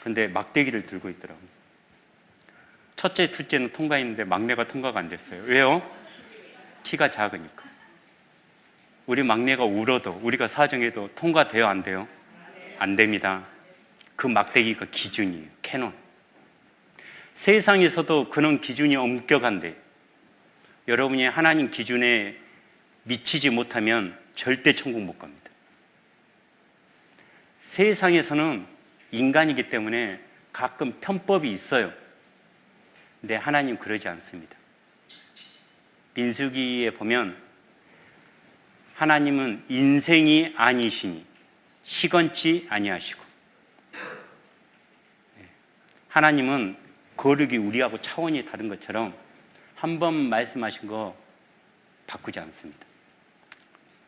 근데 막대기를 들고 있더라고요. 첫째, 둘째는 통과했는데 막내가 통과가 안 됐어요. 왜요? 키가 작으니까. 우리 막내가 울어도, 우리가 사정해도 통과돼요, 안 돼요? 안 됩니다. 그 막대기가 기준이에요. 캐논. 세상에서도 그런 기준이 엄격한데 여러분이 하나님 기준에 미치지 못하면 절대 천국 못 갑니다. 세상에서는 인간이기 때문에 가끔 편법이 있어요. 근데 하나님 그러지 않습니다. 민수기에 보면 하나님은 인생이 아니시니 시건치 아니하시고, 하나님은 거룩이 우리하고 차원이 다른 것처럼 한 번 말씀하신 거 바꾸지 않습니다.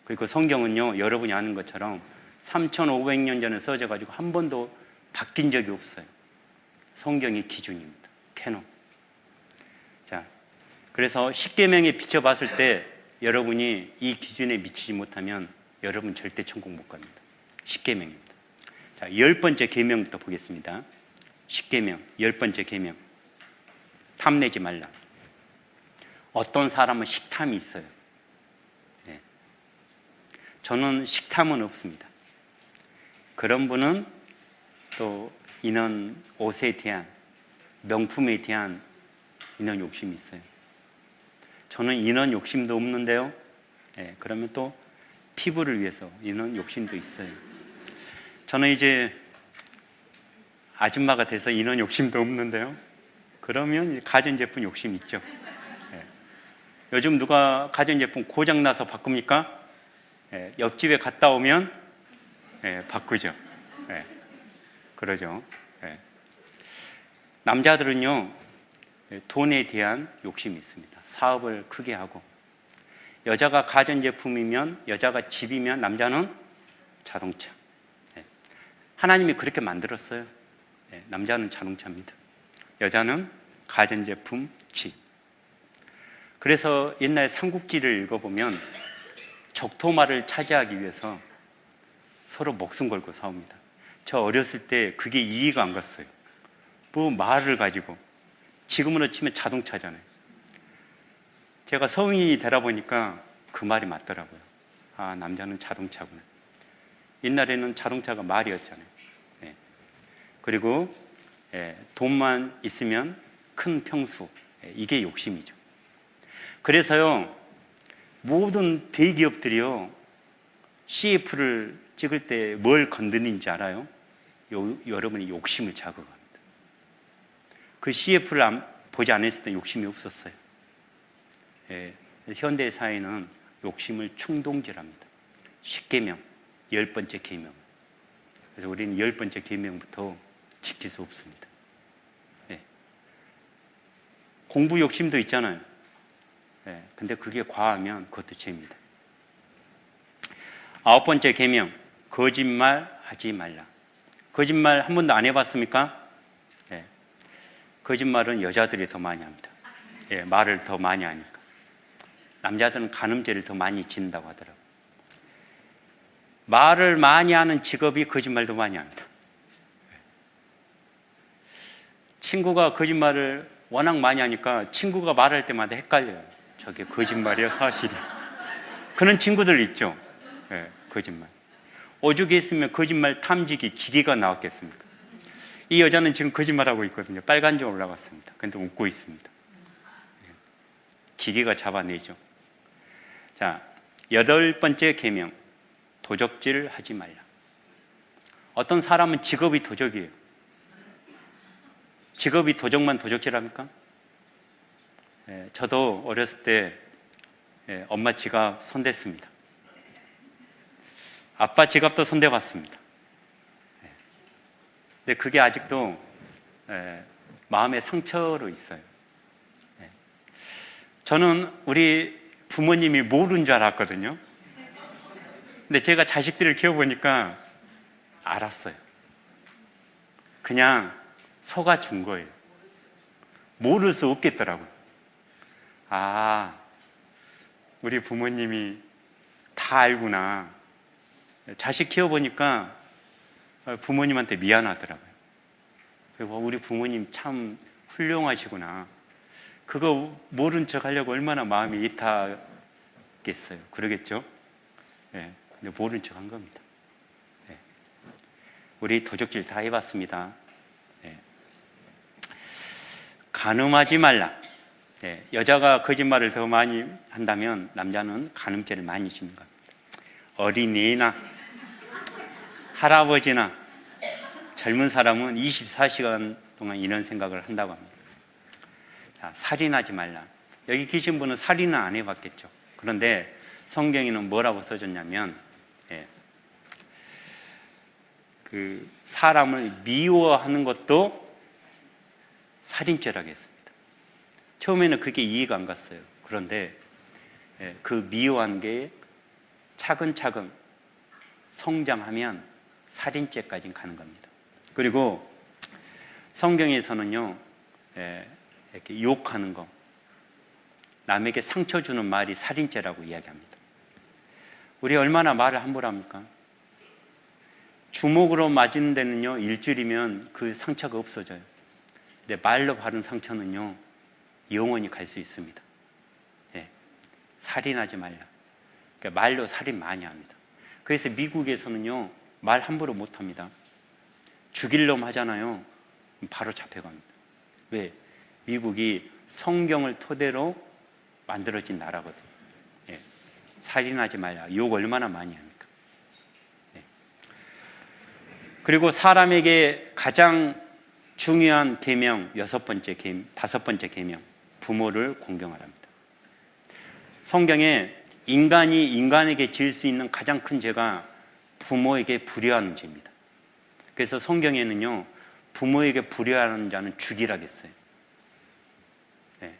그리고 성경은요, 여러분이 아는 것처럼 3,500년 전에 써져 가지고 한 번도 바뀐 적이 없어요. 성경이 기준입니다. 캐논. 자, 그래서 십계명에 비춰봤을 때 여러분이 이 기준에 미치지 못하면 여러분 절대 천국 못 갑니다. 십계명입니다. 자, 10번째 계명부터 보겠습니다. 십계명 10번째 계명. 탐내지 말라. 어떤 사람은 식탐이 있어요. 저는 식탐은 없습니다. 그런 분은 또 이런 옷에 대한, 명품에 대한 인원 욕심이 있어요. 저는 인원 욕심도 없는데요. 그러면 또 피부를 위해서 인원 욕심도 있어요. 저는 이제 아줌마가 돼서 인원 욕심도 없는데요. 그러면 가전제품 욕심 있죠. 요즘 누가 가전제품 고장나서 바꿉니까? 옆집에 갔다 오면 바꾸죠. 그러죠. 남자들은요, 돈에 대한 욕심이 있습니다. 사업을 크게 하고, 여자가 가전제품이면, 여자가 집이면, 남자는 자동차. 하나님이 그렇게 만들었어요. 남자는 자동차입니다. 여자는 가전제품, 집. 그래서 옛날 삼국지를 읽어보면 적토마를 차지하기 위해서 서로 목숨 걸고 싸웁니다. 저 어렸을 때 그게 이해가 안 갔어요. 뭐 말을 가지고, 지금으로 치면 자동차잖아요. 제가 성인이 되다 보니까 그 말이 맞더라고요. 아, 남자는 자동차구나. 옛날에는 자동차가 말이었잖아요. 그리고 돈만 있으면 큰 평수, 이게 욕심이죠. 그래서요, 모든 대기업들이요, CF를 찍을 때 뭘 건드리는지 알아요? 여러분이 욕심을 자극합니다. 그 CF를 보지 않았을 때 욕심이 없었어요. 현대 사회는 욕심을 충동질합니다. 10계명, 10번째 계명. 그래서 우리는 10번째 계명부터 지킬 수 없습니다. 공부 욕심도 있잖아요. 근데 그게 과하면 그것도 죄입니다. 9번째 계명, 거짓말 하지 말라. 거짓말 한 번도 안 해봤습니까? 거짓말은 여자들이 더 많이 합니다. 말을 더 많이 하니까. 남자들은 간음죄를 더 많이 짓는다고 하더라고요. 말을 많이 하는 직업이 거짓말도 많이 합니다. 친구가 거짓말을 워낙 많이 하니까 친구가 말할 때마다 헷갈려요. 저게 거짓말이야, 사실이야. 그런 친구들 있죠. 거짓말. 오죽 했으면 거짓말 탐지기 기계가 나왔겠습니까? 이 여자는 지금 거짓말하고 있거든요. 빨간 점 올라갔습니다. 근데 웃고 있습니다. 기계가 잡아내죠. 자, 8번째 계명, 도적질 하지 말라. 어떤 사람은 직업이 도적이에요. 직업이 도적만 도적질합니까? 저도 어렸을 때 엄마 지갑 손댔습니다. 아빠 지갑도 손대봤습니다. 근데 그게 아직도 마음의 상처로 있어요. 저는 우리 부모님이 모르는 줄 알았거든요. 근데 제가 자식들을 키워보니까 알았어요. 그냥 속아준 거예요. 모를 수 없겠더라고요. 아, 우리 부모님이 다 알구나. 자식 키워보니까 부모님한테 미안하더라고요. 그리고 우리 부모님 참 훌륭하시구나. 그거 모른 척 하려고 얼마나 마음이 이타겠어요. 그러겠죠? 근데 모른 척 한 겁니다. 우리 도적질 다 해봤습니다. 간음하지 말라. 여자가 거짓말을 더 많이 한다면 남자는 간음죄를 많이 짓는 겁니다. 어린이나 할아버지나 젊은 사람은 24시간 동안 이런 생각을 한다고 합니다. 자, 살인하지 말라. 여기 계신 분은 살인은 안 해봤겠죠. 그런데 성경에는 뭐라고 써졌냐면 그 사람을 미워하는 것도 살인죄라고 했습니다. 처음에는 그게 이해가 안 갔어요. 그런데 그 미워한 게 차근차근 성장하면 살인죄까지 가는 겁니다. 그리고 성경에서는요, 이렇게 욕하는 거, 남에게 상처 주는 말이 살인죄라고 이야기합니다. 우리 얼마나 말을 함부로 합니까? 주먹으로 맞은 데는요, 일주일이면 그 상처가 없어져요. 근데 말로 받은 상처는요, 영원히 갈 수 있습니다. 살인하지 말라. 그러니까 말로 살인 많이 합니다. 그래서 미국에서는요, 말 함부로 못 합니다. 죽일 놈 하잖아요. 바로 잡혀갑니다. 왜? 미국이 성경을 토대로 만들어진 나라거든요. 예. 살인하지 말라. 욕 얼마나 많이 합니까? 예. 그리고 사람에게 가장 중요한 계명, 다섯 번째 계명, 부모를 공경하랍니다. 성경에 인간이 인간에게 지을 수 있는 가장 큰 죄가 부모에게 불효하는 죄입니다. 그래서 성경에는요, 부모에게 불효하는 자는 죽이라고 했어요. 네.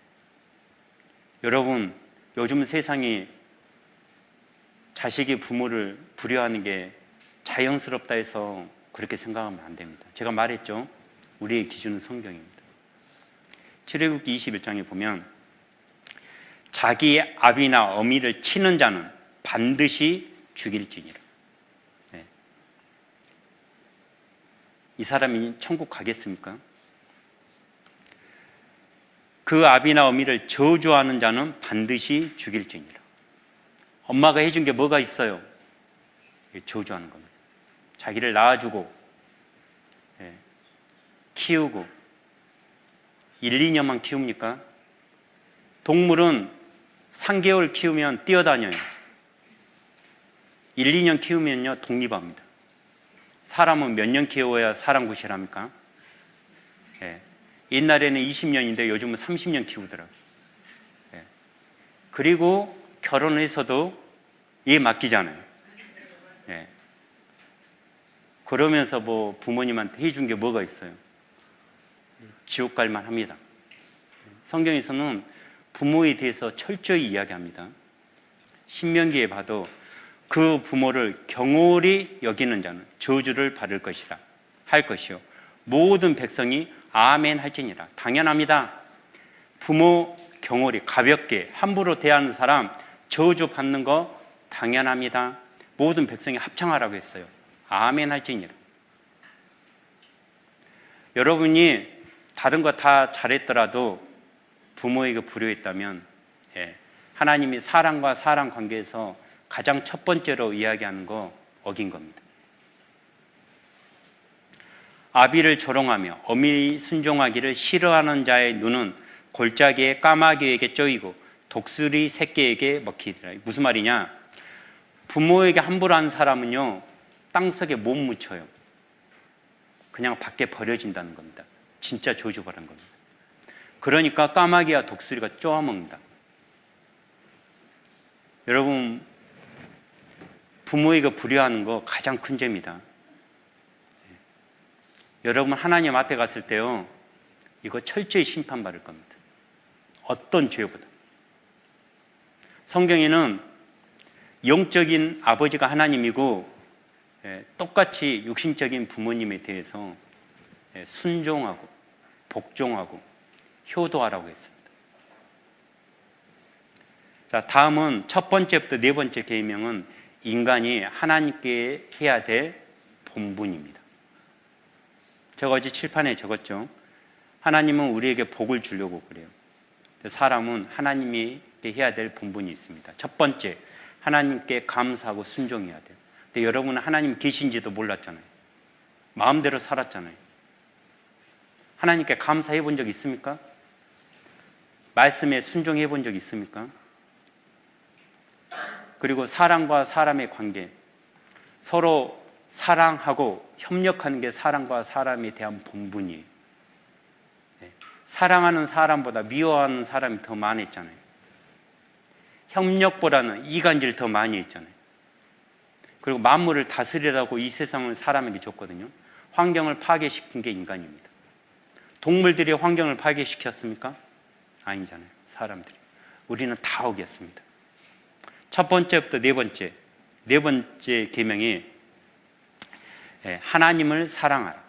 여러분, 요즘 세상이 자식이 부모를 불효하는 게 자연스럽다 해서 그렇게 생각하면 안 됩니다. 제가 말했죠. 우리의 기준은 성경입니다. 출애굽기 21장에 보면 자기 아비나 어미를 치는 자는 반드시 죽일지니라. 네. 이 사람이 천국 가겠습니까? 그 아비나 어미를 저주하는 자는 반드시 죽일지니라. 엄마가 해준 게 뭐가 있어요? 저주하는 겁니다. 자기를 낳아주고 키우고 1, 2년만 키웁니까? 동물은 3개월 키우면 뛰어다녀요. 1, 2년 키우면요 독립합니다. 사람은 몇 년 키워야 사람 구실합니까? 예. 옛날에는 20년인데 요즘은 30년 키우더라고요. 예. 그리고 결혼해서도 얘 맡기잖아요. 예. 그러면서 뭐 부모님한테 해준 게 뭐가 있어요? 지옥 갈만 합니다. 성경에서는 부모에 대해서 철저히 이야기합니다. 신명기에 봐도 그 부모를 경홀히 여기는 자는 저주를 받을 것이라 할 것이요 모든 백성이 아멘 할지니라. 당연합니다. 부모 경홀히 가볍게 함부로 대하는 사람 저주 받는 거 당연합니다. 모든 백성이 합창하라고 했어요. 아멘 할지니라. 여러분이 다른 거 다 잘했더라도 부모에게 불효했다면 하나님이 사람과 사람 관계에서 가장 첫 번째로 이야기하는 거 어긴 겁니다. 아비를 조롱하며 어미 순종하기를 싫어하는 자의 눈은 골짜기의 까마귀에게 쪼이고 독수리 새끼에게 먹히리라. 무슨 말이냐? 부모에게 함부로 한 사람은요 땅속에 못 묻혀요. 그냥 밖에 버려진다는 겁니다. 진짜 저주받은 겁니다. 그러니까 까마귀와 독수리가 쪼아먹는다. 여러분, 부모에게 불효하는 거 가장 큰 죄입니다. 여러분 하나님 앞에 갔을 때요 이거 철저히 심판받을 겁니다. 어떤 죄보다. 성경에는 영적인 아버지가 하나님이고 똑같이 육신적인 부모님에 대해서 순종하고 복종하고 효도하라고 했습니다. 자, 다음은 첫 번째부터 네 번째 계명은 인간이 하나님께 해야 될 본분입니다. 제가 어제 칠판에 적었죠. 하나님은 우리에게 복을 주려고 그래요. 사람은 하나님께 해야 될 본분이 있습니다. 첫 번째, 하나님께 감사하고 순종해야 돼요. 근데 여러분은 하나님 계신지도 몰랐잖아요. 마음대로 살았잖아요. 하나님께 감사해 본 적 있습니까? 말씀에 순종해 본 적 있습니까? 그리고 사람과 사람의 관계, 서로 사랑하고 협력하는 게 사람과 사람에 대한 본분이에요. 사랑하는 사람보다 미워하는 사람이 더 많았잖아요. 협력보다는 이간질 더 많이 했잖아요. 그리고 만물을 다스리라고 이 세상을 사람에게 줬거든요. 환경을 파괴시킨 게 인간입니다. 동물들이 환경을 파괴시켰습니까? 아니잖아요. 사람들이. 우리는 다 어겼습니다. 첫 번째부터 네 번째 계명이 하나님을 사랑하라.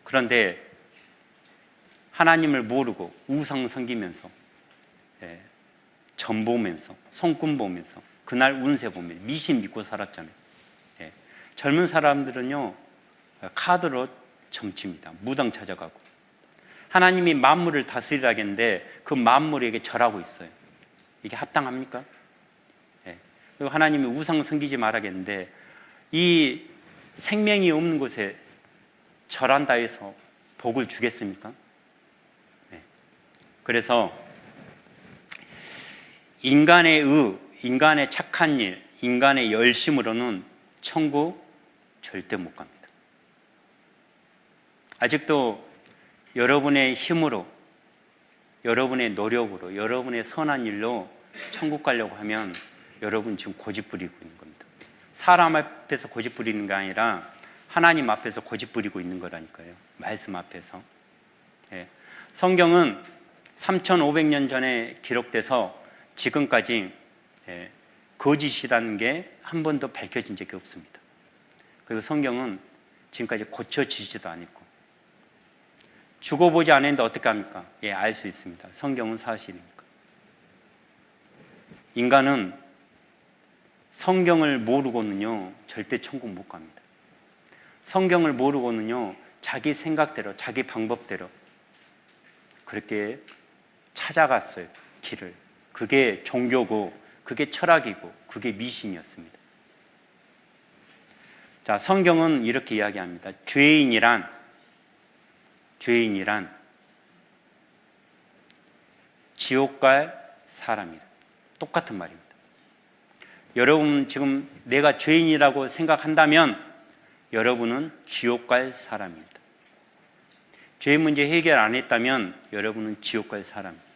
그런데 하나님을 모르고 우상 섬기면서 점 보면서 손금 보면서 그날 운세 보면서 미신 믿고 살았잖아요. 젊은 사람들은요 카드로 점칩니다. 무당 찾아가고 하나님이 만물을 다스리라겠는데 그 만물에게 절하고 있어요. 이게 합당합니까? 그리고 하나님이 우상 섬기지 말라겠는데 이 생명이 없는 곳에 절한다 해서 복을 주겠습니까? 그래서 인간의 인간의 착한 일, 인간의 열심으로는 천국 절대 못 갑니다. 아직도 여러분의 힘으로, 여러분의 노력으로, 여러분의 선한 일로 천국 가려고 하면 여러분 지금 고집 부리고 있는 겁니다. 사람 앞에서 고집 부리는 게 아니라 하나님 앞에서 고집 부리고 있는 거라니까요. 말씀 앞에서. 예. 성경은 3,500년 전에 기록돼서 지금까지 거짓이라는 게 한 번도 밝혀진 적이 없습니다. 그리고 성경은 지금까지 고쳐지지도 않았고, 죽어보지 않았는데 어떻게 합니까? 예, 알 수 있습니다. 성경은 사실이니까. 인간은 성경을 모르고는요 절대 천국 못 갑니다. 성경을 모르고는요 자기 생각대로, 자기 방법대로 그렇게 찾아갔어요, 길을. 그게 종교고, 그게 철학이고, 그게 미신이었습니다. 자, 성경은 이렇게 이야기합니다. 죄인이란 지옥 갈 사람이다. 똑같은 말입니다. 여러분 지금 내가 죄인이라고 생각한다면 여러분은 지옥 갈 사람입니다. 죄 문제 해결 안 했다면 여러분은 지옥 갈 사람입니다.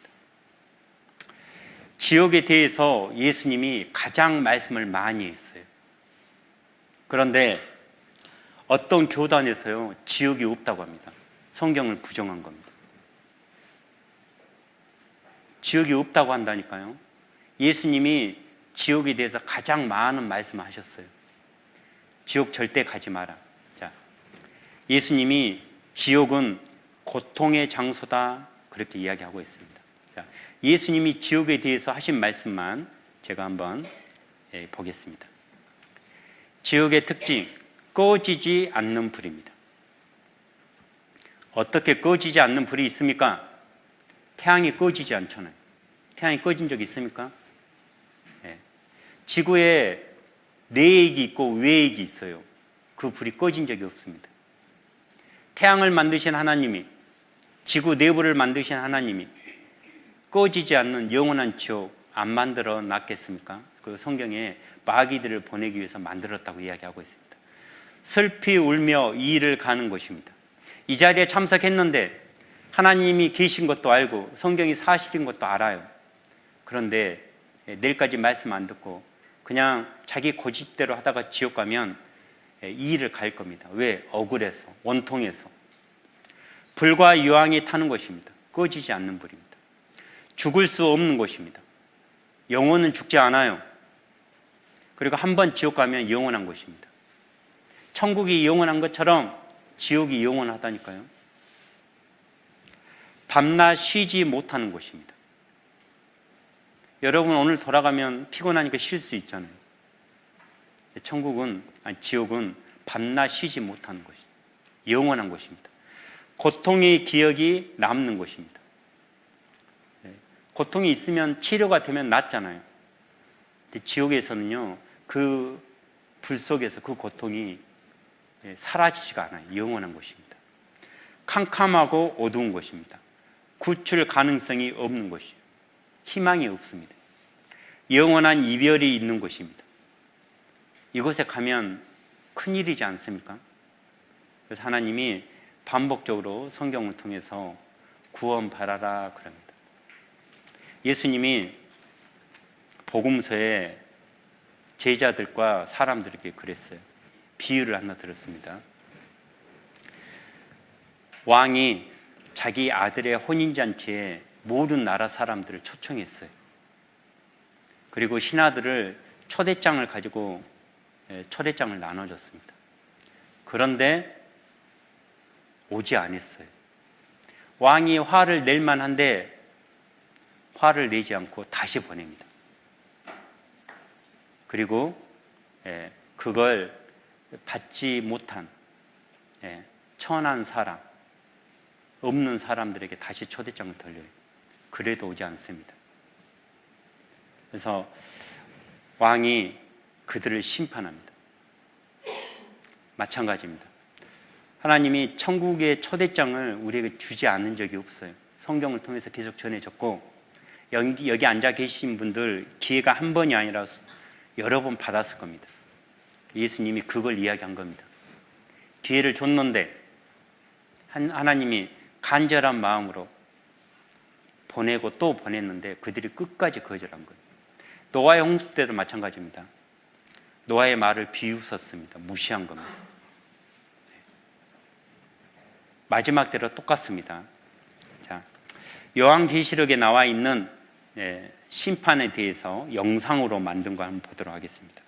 지옥에 대해서 예수님이 가장 말씀을 많이 했어요. 그런데 어떤 교단에서요 지옥이 없다고 합니다. 성경을 부정한 겁니다. 지옥이 없다고 한다니까요. 예수님이 지옥에 대해서 가장 많은 말씀을 하셨어요. 지옥 절대 가지 마라. 자, 예수님이 지옥은 고통의 장소다 그렇게 이야기하고 있습니다. 자, 예수님이 지옥에 대해서 하신 말씀만 제가 한번 보겠습니다. 지옥의 특징, 꺼지지 않는 불입니다. 어떻게 꺼지지 않는 불이 있습니까? 태양이 꺼지지 않잖아요. 태양이 꺼진 적 있습니까? 네. 지구에 내액이 있고 외액이 있어요. 그 불이 꺼진 적이 없습니다. 태양을 만드신 하나님이, 지구 내부를 만드신 하나님이 꺼지지 않는 영원한 지옥 안 만들어 놨겠습니까? 그 성경에 마귀들을 보내기 위해서 만들었다고 이야기하고 있습니다. 슬피 울며 이 일을 가는 것입니다. 이 자리에 참석했는데 하나님이 계신 것도 알고 성경이 사실인 것도 알아요. 그런데 내일까지 말씀 안 듣고 그냥 자기 고집대로 하다가 지옥 가면 이 일을 갈 겁니다. 왜? 억울해서, 원통해서. 불과 유황이 타는 것입니다. 꺼지지 않는 불입니다. 죽을 수 없는 것입니다. 영혼은 죽지 않아요. 그리고 한번 지옥 가면 영원한 것입니다. 천국이 영원한 것처럼 지옥이 영원하다니까요. 밤낮 쉬지 못하는 곳입니다. 여러분 오늘 돌아가면 피곤하니까 쉴 수 있잖아요. 지옥은 밤낮 쉬지 못하는 곳입니다. 영원한 곳입니다. 고통의 기억이 남는 곳입니다. 고통이 있으면 치료가 되면 낫잖아요. 근데 지옥에서는요, 그 불 속에서 그 고통이 사라지지가 않아요. 영원한 곳입니다. 캄캄하고 어두운 곳입니다. 구출 가능성이 없는 곳이에요. 희망이 없습니다. 영원한 이별이 있는 곳입니다. 이곳에 가면 큰일이지 않습니까? 그래서 하나님이 반복적으로 성경을 통해서 구원 바라라 그럽니다. 예수님이 복음서에 제자들과 사람들에게 그랬어요. 비유를 하나 들었습니다. 왕이 자기 아들의 혼인잔치에 모든 나라 사람들을 초청했어요. 그리고 신하들을 초대장을 가지고 초대장을 나눠줬습니다. 그런데 오지 않았어요. 왕이 화를 낼 만한데 화를 내지 않고 다시 보냅니다. 그리고 그걸 받지 못한 천한 사람, 없는 사람들에게 다시 초대장을 돌려요. 그래도 오지 않습니다. 그래서 왕이 그들을 심판합니다. 마찬가지입니다. 하나님이 천국의 초대장을 우리에게 주지 않은 적이 없어요. 성경을 통해서 계속 전해졌고, 여기 앉아 계신 분들 기회가 한 번이 아니라 여러 번 받았을 겁니다. 예수님이 그걸 이야기한 겁니다. 기회를 줬는데 하나님이 간절한 마음으로 보내고 또 보냈는데 그들이 끝까지 거절한 거예요. 노아의 홍수 때도 마찬가지입니다. 노아의 말을 비웃었습니다. 무시한 겁니다. 마지막 때로 똑같습니다. 자, 요한계시록에 나와 있는 심판에 대해서 영상으로 만든 거 한번 보도록 하겠습니다.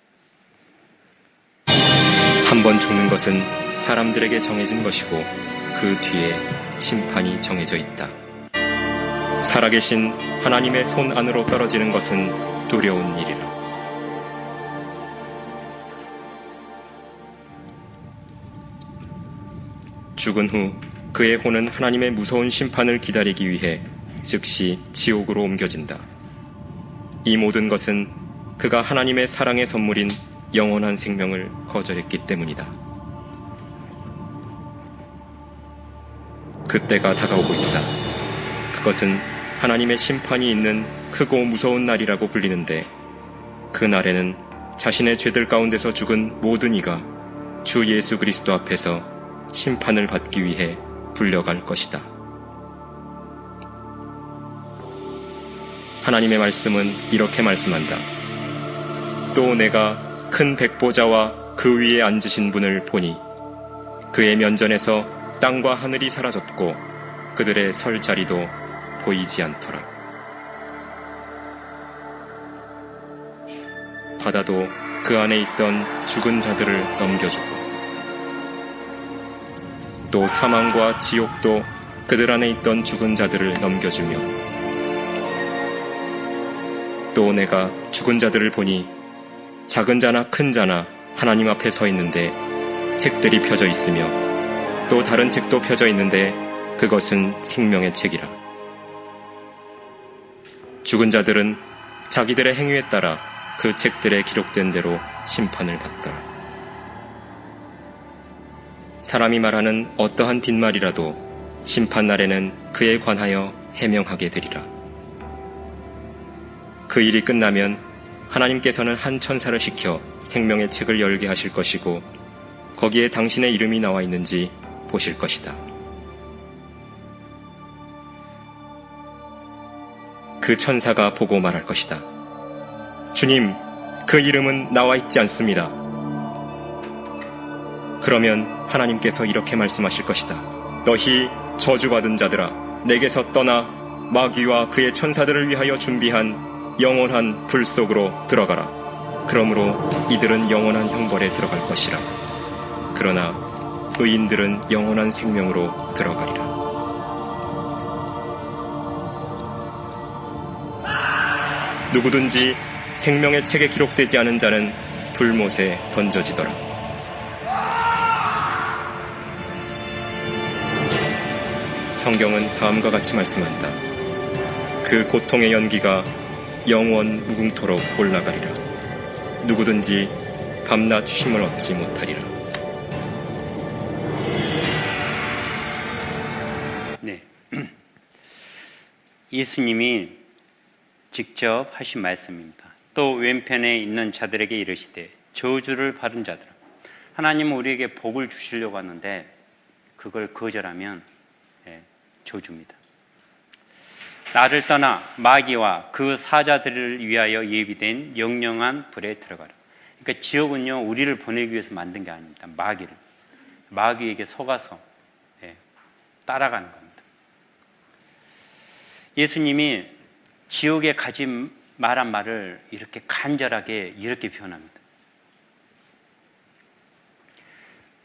한 번 죽는 것은 사람들에게 정해진 것이고 그 뒤에 심판이 정해져 있다. 살아계신 하나님의 손 안으로 떨어지는 것은 두려운 일이라. 죽은 후 그의 혼은 하나님의 무서운 심판을 기다리기 위해 즉시 지옥으로 옮겨진다. 이 모든 것은 그가 하나님의 사랑의 선물인 영원한 생명을 거절했기 때문이다. 그때가 다가오고 있다. 그것은 하나님의 심판이 있는 크고 무서운 날이라고 불리는데, 그 날에는 자신의 죄들 가운데서 죽은 모든 이가 주 예수 그리스도 앞에서 심판을 받기 위해 불려갈 것이다. 하나님의 말씀은 이렇게 말씀한다. 또 내가 큰 백보자와 그 위에 앉으신 분을 보니 그의 면전에서 땅과 하늘이 사라졌고 그들의 설 자리도 보이지 않더라. 바다도 그 안에 있던 죽은 자들을 넘겨주고 또 사망과 지옥도 그들 안에 있던 죽은 자들을 넘겨주며, 또 내가 죽은 자들을 보니 작은 자나 큰 자나 하나님 앞에 서 있는데 책들이 펴져 있으며 또 다른 책도 펴져 있는데 그것은 생명의 책이라. 죽은 자들은 자기들의 행위에 따라 그 책들에 기록된 대로 심판을 받더라. 사람이 말하는 어떠한 빈말이라도 심판날에는 그에 관하여 해명하게 되리라. 그 일이 끝나면 하나님께서는 한 천사를 시켜 생명의 책을 열게 하실 것이고 거기에 당신의 이름이 나와 있는지 보실 것이다. 그 천사가 보고 말할 것이다. 주님, 그 이름은 나와 있지 않습니다. 그러면 하나님께서 이렇게 말씀하실 것이다. 너희 저주받은 자들아, 내게서 떠나 마귀와 그의 천사들을 위하여 준비한 영원한 불 속으로 들어가라. 그러므로 이들은 영원한 형벌에 들어갈 것이라. 그러나 의인들은 영원한 생명으로 들어가리라. 누구든지 생명의 책에 기록되지 않은 자는 불못에 던져지더라. 성경은 다음과 같이 말씀한다. 그 고통의 연기가 영원 무궁토록 올라가리라. 누구든지 밤낮 쉼을 얻지 못하리라. 네, 예수님이 직접 하신 말씀입니다. 또 왼편에 있는 자들에게 이르시되 저주를 받은 자들아, 하나님은 우리에게 복을 주시려고 하는데 그걸 거절하면 저주입니다. 나를 떠나 마귀와 그 사자들을 위하여 예비된 영영한 불에 들어가라. 그러니까 지옥은요, 우리를 보내기 위해서 만든 게 아닙니다. 마귀에게 속아서 따라가는 겁니다. 예수님이 지옥에 가지 말한 말을 이렇게 간절하게 이렇게 표현합니다.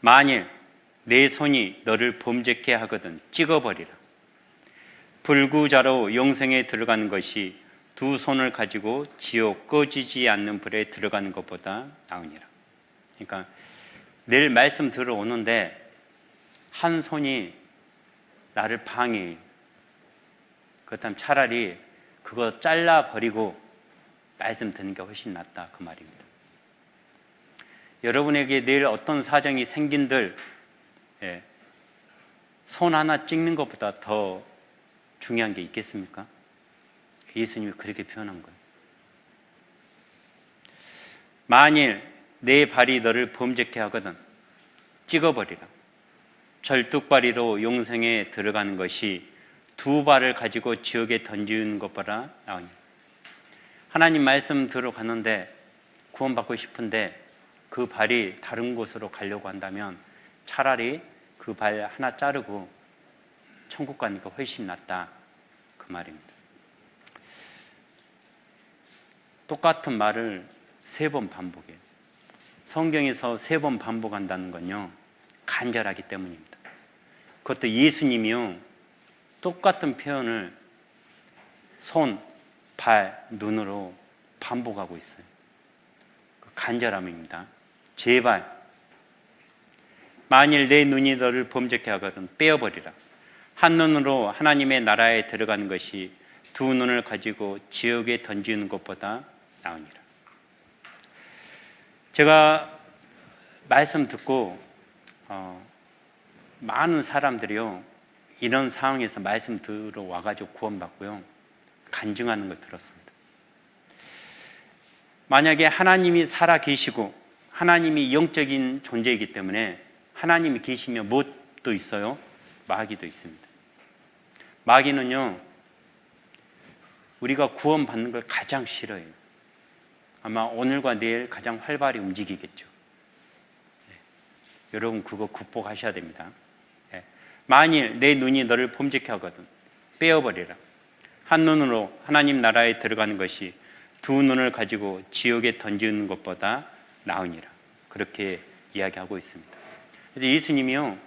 만일 내 손이 너를 범죄케 하거든 찍어버리라. 불구자로 영생에 들어가는 것이 두 손을 가지고 지옥 꺼지지 않는 불에 들어가는 것보다 나으니라. 그러니까 내일 말씀 들어오는데 한 손이 나를 방해해요. 그렇다면 차라리 그거 잘라버리고 말씀 듣는 게 훨씬 낫다, 그 말입니다. 여러분에게 내일 어떤 사정이 생긴들 손 하나 찍는 것보다 더 중요한 게 있겠습니까? 예수님이 그렇게 표현한 거예요. 만일 내 발이 너를 범죄케 하거든 찍어버리라. 절뚝발이로 용성에 들어가는 것이 두 발을 가지고 지옥에 던지는 것보다 나으니. 하나님 말씀 들어갔는데 구원받고 싶은데 그 발이 다른 곳으로 가려고 한다면 차라리 그 발 하나 자르고 천국 가니까 훨씬 낫다, 그 말입니다. 똑같은 말을 3번 반복해요. 성경에서 3번 반복한다는 건요, 간절하기 때문입니다. 그것도 예수님이요, 똑같은 표현을 손, 발, 눈으로 반복하고 있어요. 간절함입니다. 제발 만일 내 눈이 너를 범죄케 하거든 빼어버리라. 한 눈으로 하나님의 나라에 들어가는 것이 두 눈을 가지고 지옥에 던지는 것보다 나으니라. 제가 말씀 듣고 많은 사람들이요, 이런 상황에서 말씀 들어와가지고 구원받고요, 간증하는 걸 들었습니다. 만약에 하나님이 살아 계시고 하나님이 영적인 존재이기 때문에 하나님이 계시면 무엇도 있어요? 마귀도 있습니다. 마귀는요, 우리가 구원받는 걸 가장 싫어해요. 아마 오늘과 내일 가장 활발히 움직이겠죠. 여러분 그거 극복하셔야 됩니다. 만일 내 눈이 너를 범죄케 하거든 빼어버리라. 한 눈으로 하나님 나라에 들어가는 것이 두 눈을 가지고 지옥에 던지는 것보다 나으니라. 그렇게 이야기하고 있습니다. 그래서 예수님이요,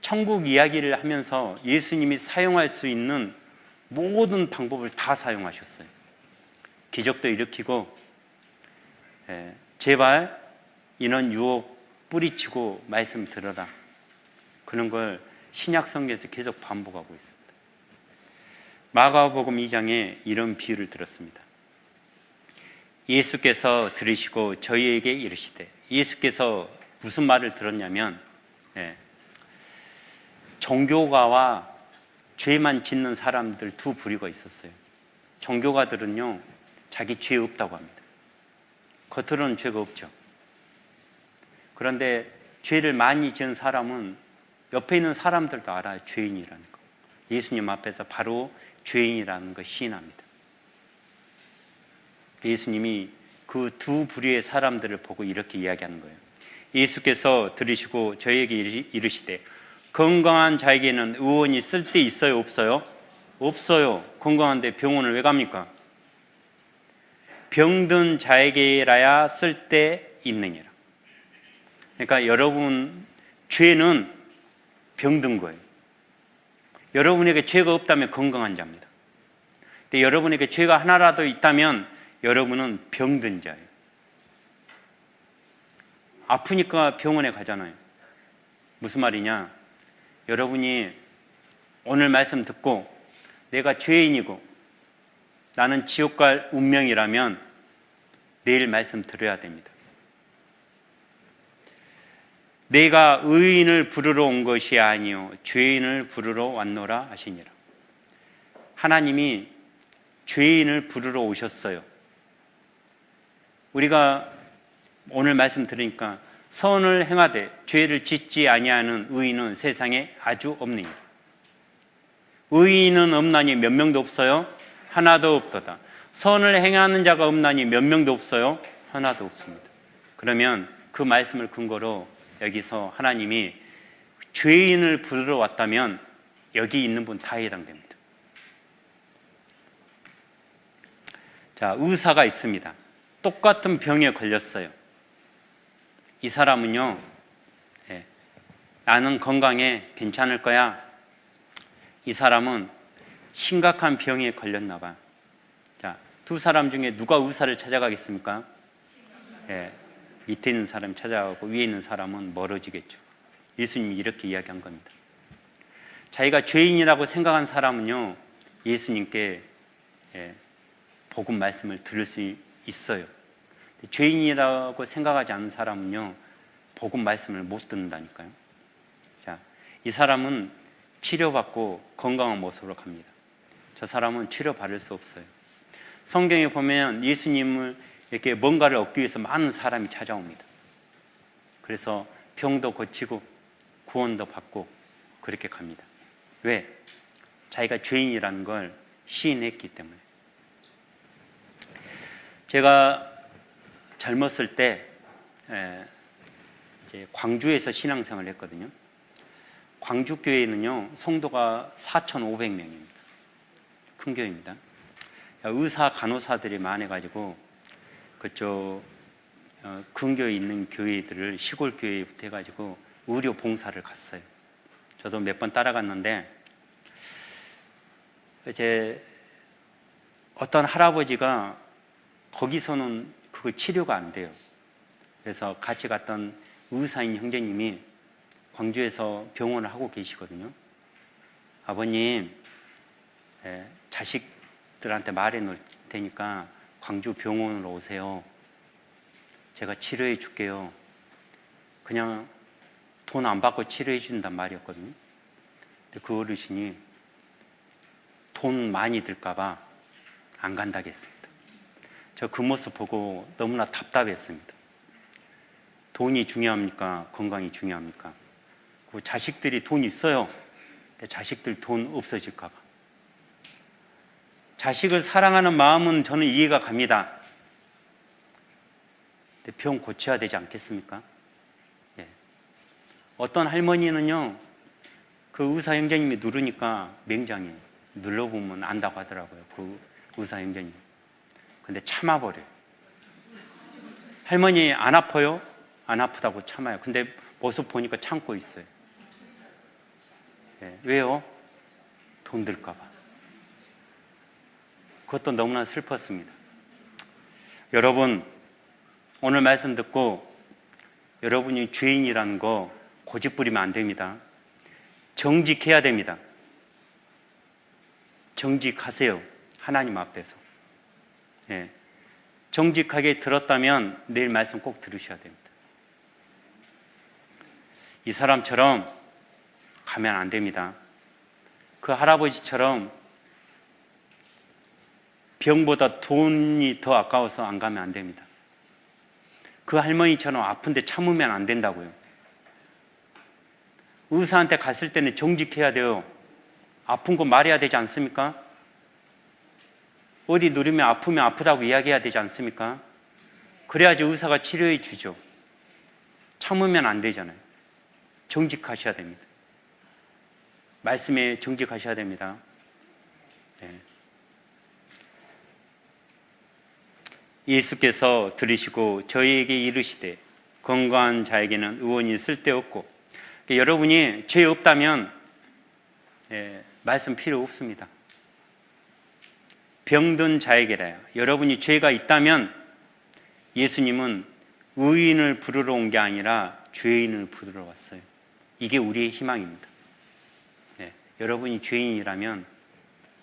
천국 이야기를 하면서 예수님이 사용할 수 있는 모든 방법을 다 사용하셨어요. 기적도 일으키고, 제발 이런 유혹 뿌리치고 말씀 들어라, 그런 걸 신약 성경에서 계속 반복하고 있습니다. 마가복음 2장에 이런 비유를 들었습니다. 예수께서 들으시고 저희에게 이르시되, 예수께서 무슨 말을 들었냐면, 종교가와 죄만 짓는 사람들 두 부류가 있었어요. 종교가들은요, 자기 죄 없다고 합니다. 겉으로는 죄가 없죠. 그런데 죄를 많이 지은 사람은 옆에 있는 사람들도 알아요, 죄인이라는 거. 예수님 앞에서 바로 죄인이라는 거 시인합니다. 예수님이 그 두 부류의 사람들을 보고 이렇게 이야기하는 거예요. 예수께서 들으시고 저희에게 이르시되, 건강한 자에게는 의원이 쓸데 있어요, 없어요? 없어요. 건강한데 병원을 왜 갑니까? 병든 자에게라야 쓸데 있느니라. 그러니까 여러분 죄는 병든 거예요. 여러분에게 죄가 없다면 건강한 자입니다. 근데 여러분에게 죄가 하나라도 있다면 여러분은 병든 자예요. 아프니까 병원에 가잖아요. 무슨 말이냐? 여러분이 오늘 말씀 듣고 내가 죄인이고 나는 지옥 갈 운명이라면 내일 말씀 들어야 됩니다. 내가 의인을 부르러 온 것이 아니요 죄인을 부르러 왔노라 하시니라. 하나님이 죄인을 부르러 오셨어요. 우리가 오늘 말씀 들으니까 선을 행하되 죄를 짓지 아니하는 의인은 세상에 아주 없느니라. 의인은 없나니 몇 명도 없어요? 하나도 없도다. 선을 행하는 자가 없나니 몇 명도 없어요? 하나도 없습니다. 그러면 그 말씀을 근거로 여기서 하나님이 죄인을 부르러 왔다면 여기 있는 분 다 해당됩니다. 자, 의사가 있습니다. 똑같은 병에 걸렸어요. 이 사람은요, 나는 건강해, 괜찮을 거야. 이 사람은 심각한 병에 걸렸나 봐. 자, 두 사람 중에 누가 의사를 찾아가겠습니까? 밑에 있는 사람이 찾아가고 위에 있는 사람은 멀어지겠죠. 예수님이 이렇게 이야기한 겁니다. 자기가 죄인이라고 생각한 사람은요, 예수님께 복음 말씀을 들을 수 있어요. 죄인이라고 생각하지 않는 사람은요, 복음 말씀을 못 듣는다니까요. 자, 이 사람은 치료받고 건강한 모습으로 갑니다. 저 사람은 치료받을 수 없어요. 성경에 보면 예수님을 이렇게 뭔가를 얻기 위해서 많은 사람이 찾아옵니다. 그래서 병도 고치고 구원도 받고 그렇게 갑니다. 왜? 자기가 죄인이라는 걸 시인했기 때문에. 제가 젊었을 때 이제 광주에서 신앙생활을 했거든요. 광주 교회는요, 성도가 4,500명입니다. 큰 교회입니다. 의사, 간호사들이 많아가지고 그쪽 근교에 있는 교회들을 시골 교회부터 해가지고 의료 봉사를 갔어요. 저도 몇 번 따라갔는데 이제 어떤 할아버지가 거기서는 그거 치료가 안 돼요. 그래서 같이 갔던 의사인 형제님이 광주에서 병원을 하고 계시거든요. 아버님, 자식들한테 말해 놓을 테니까 광주 병원으로 오세요. 제가 치료해 줄게요. 그냥 돈 안 받고 치료해 준단 말이었거든요. 근데 그 어르신이 돈 많이 들까봐 안 간다고 했습니다. 저 그 모습 보고 너무나 답답했습니다. 돈이 중요합니까? 건강이 중요합니까? 그 자식들이 돈 있어요. 근데 자식들 돈 없어질까봐. 자식을 사랑하는 마음은 저는 이해가 갑니다. 근데 병 고쳐야 되지 않겠습니까? 예. 어떤 할머니는요, 그 의사 형제님이 누르니까 맹장이 눌러보면 안다고 하더라고요. 그 의사 형제님. 근데 참아버려요. 할머니 안 아파요? 안 아프다고 참아요. 근데 모습 보니까 참고 있어요. 예. 왜요? 돈 들까봐. 그것도 너무나 슬펐습니다. 여러분, 오늘 말씀 듣고 여러분이 죄인이라는 거 고집 부리면 안 됩니다. 정직해야 됩니다. 정직하세요. 하나님 앞에서. 예. 정직하게 들었다면 내일 말씀 꼭 들으셔야 됩니다. 이 사람처럼 가면 안 됩니다. 그 할아버지처럼 병보다 돈이 더 아까워서 안 가면 안 됩니다. 그 할머니처럼 아픈데 참으면 안 된다고요. 의사한테 갔을 때는 정직해야 돼요. 아픈 거 말해야 되지 않습니까? 어디 누르면 아프면 아프다고 이야기해야 되지 않습니까? 그래야지 의사가 치료해 주죠. 참으면 안 되잖아요. 정직하셔야 됩니다. 말씀에 정직하셔야 됩니다. 네. 예수께서 들으시고 저희에게 이르시되 건강한 자에게는 의원이 쓸데없고, 여러분이 죄 없다면 말씀 필요 없습니다. 병든 자에게라요. 여러분이 죄가 있다면 예수님은 의인을 부르러 온 게 아니라 죄인을 부르러 왔어요. 이게 우리의 희망입니다. 네. 여러분이 죄인이라면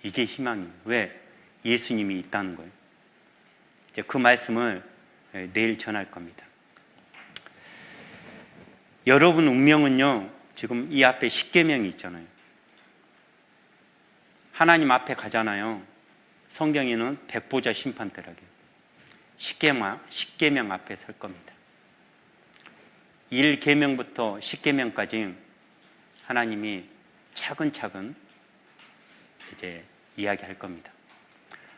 이게 희망이에요. 왜? 예수님이 있다는 거예요. 이제 그 말씀을 내일 전할 겁니다. 여러분 운명은요, 지금 이 앞에 십계명이 있잖아요. 하나님 앞에 가잖아요. 성경에는 백보자 심판대라고요. 십계명 앞에 설 겁니다. 1계명부터 10계명까지 하나님이 차근차근 이제 이야기할 겁니다.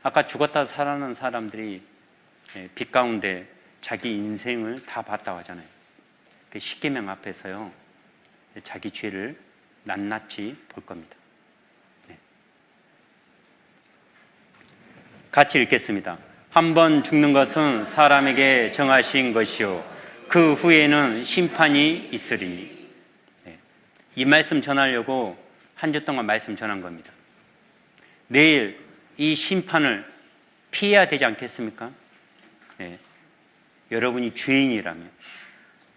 아까 죽었다 살아난 사람들이 빛 가운데 자기 인생을 다 봤다고 하잖아요. 그 10계명 앞에서요, 자기 죄를 낱낱이 볼 겁니다. 네. 같이 읽겠습니다. 한 번 죽는 것은 사람에게 정하신 것이요 그 후에는 심판이 있으리니. 네. 이 말씀 전하려고 한 주 동안 말씀 전한 겁니다. 내일 이 심판을 피해야 되지 않겠습니까? 네. 여러분이 죄인이라면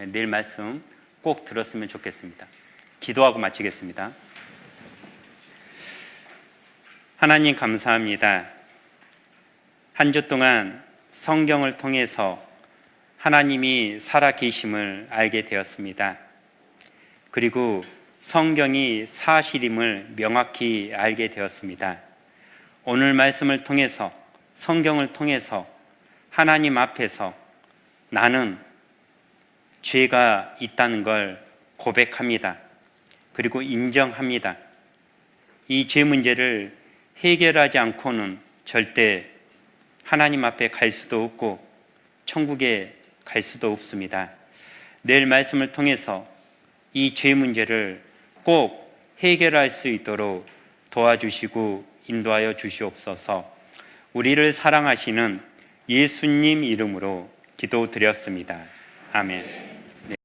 내일 말씀 꼭 들었으면 좋겠습니다. 기도하고 마치겠습니다. 하나님 감사합니다. 한 주 동안 성경을 통해서 하나님이 살아계심을 알게 되었습니다. 그리고 성경이 사실임을 명확히 알게 되었습니다. 오늘 말씀을 통해서, 성경을 통해서 하나님 앞에서 나는 죄가 있다는 걸 고백합니다. 그리고 인정합니다. 이 죄 문제를 해결하지 않고는 절대 하나님 앞에 갈 수도 없고 천국에 갈 수도 없습니다. 내일 말씀을 통해서 이 죄 문제를 꼭 해결할 수 있도록 도와주시고 인도하여 주시옵소서. 우리를 사랑하시는 예수님 이름으로 기도드렸습니다. 아멘.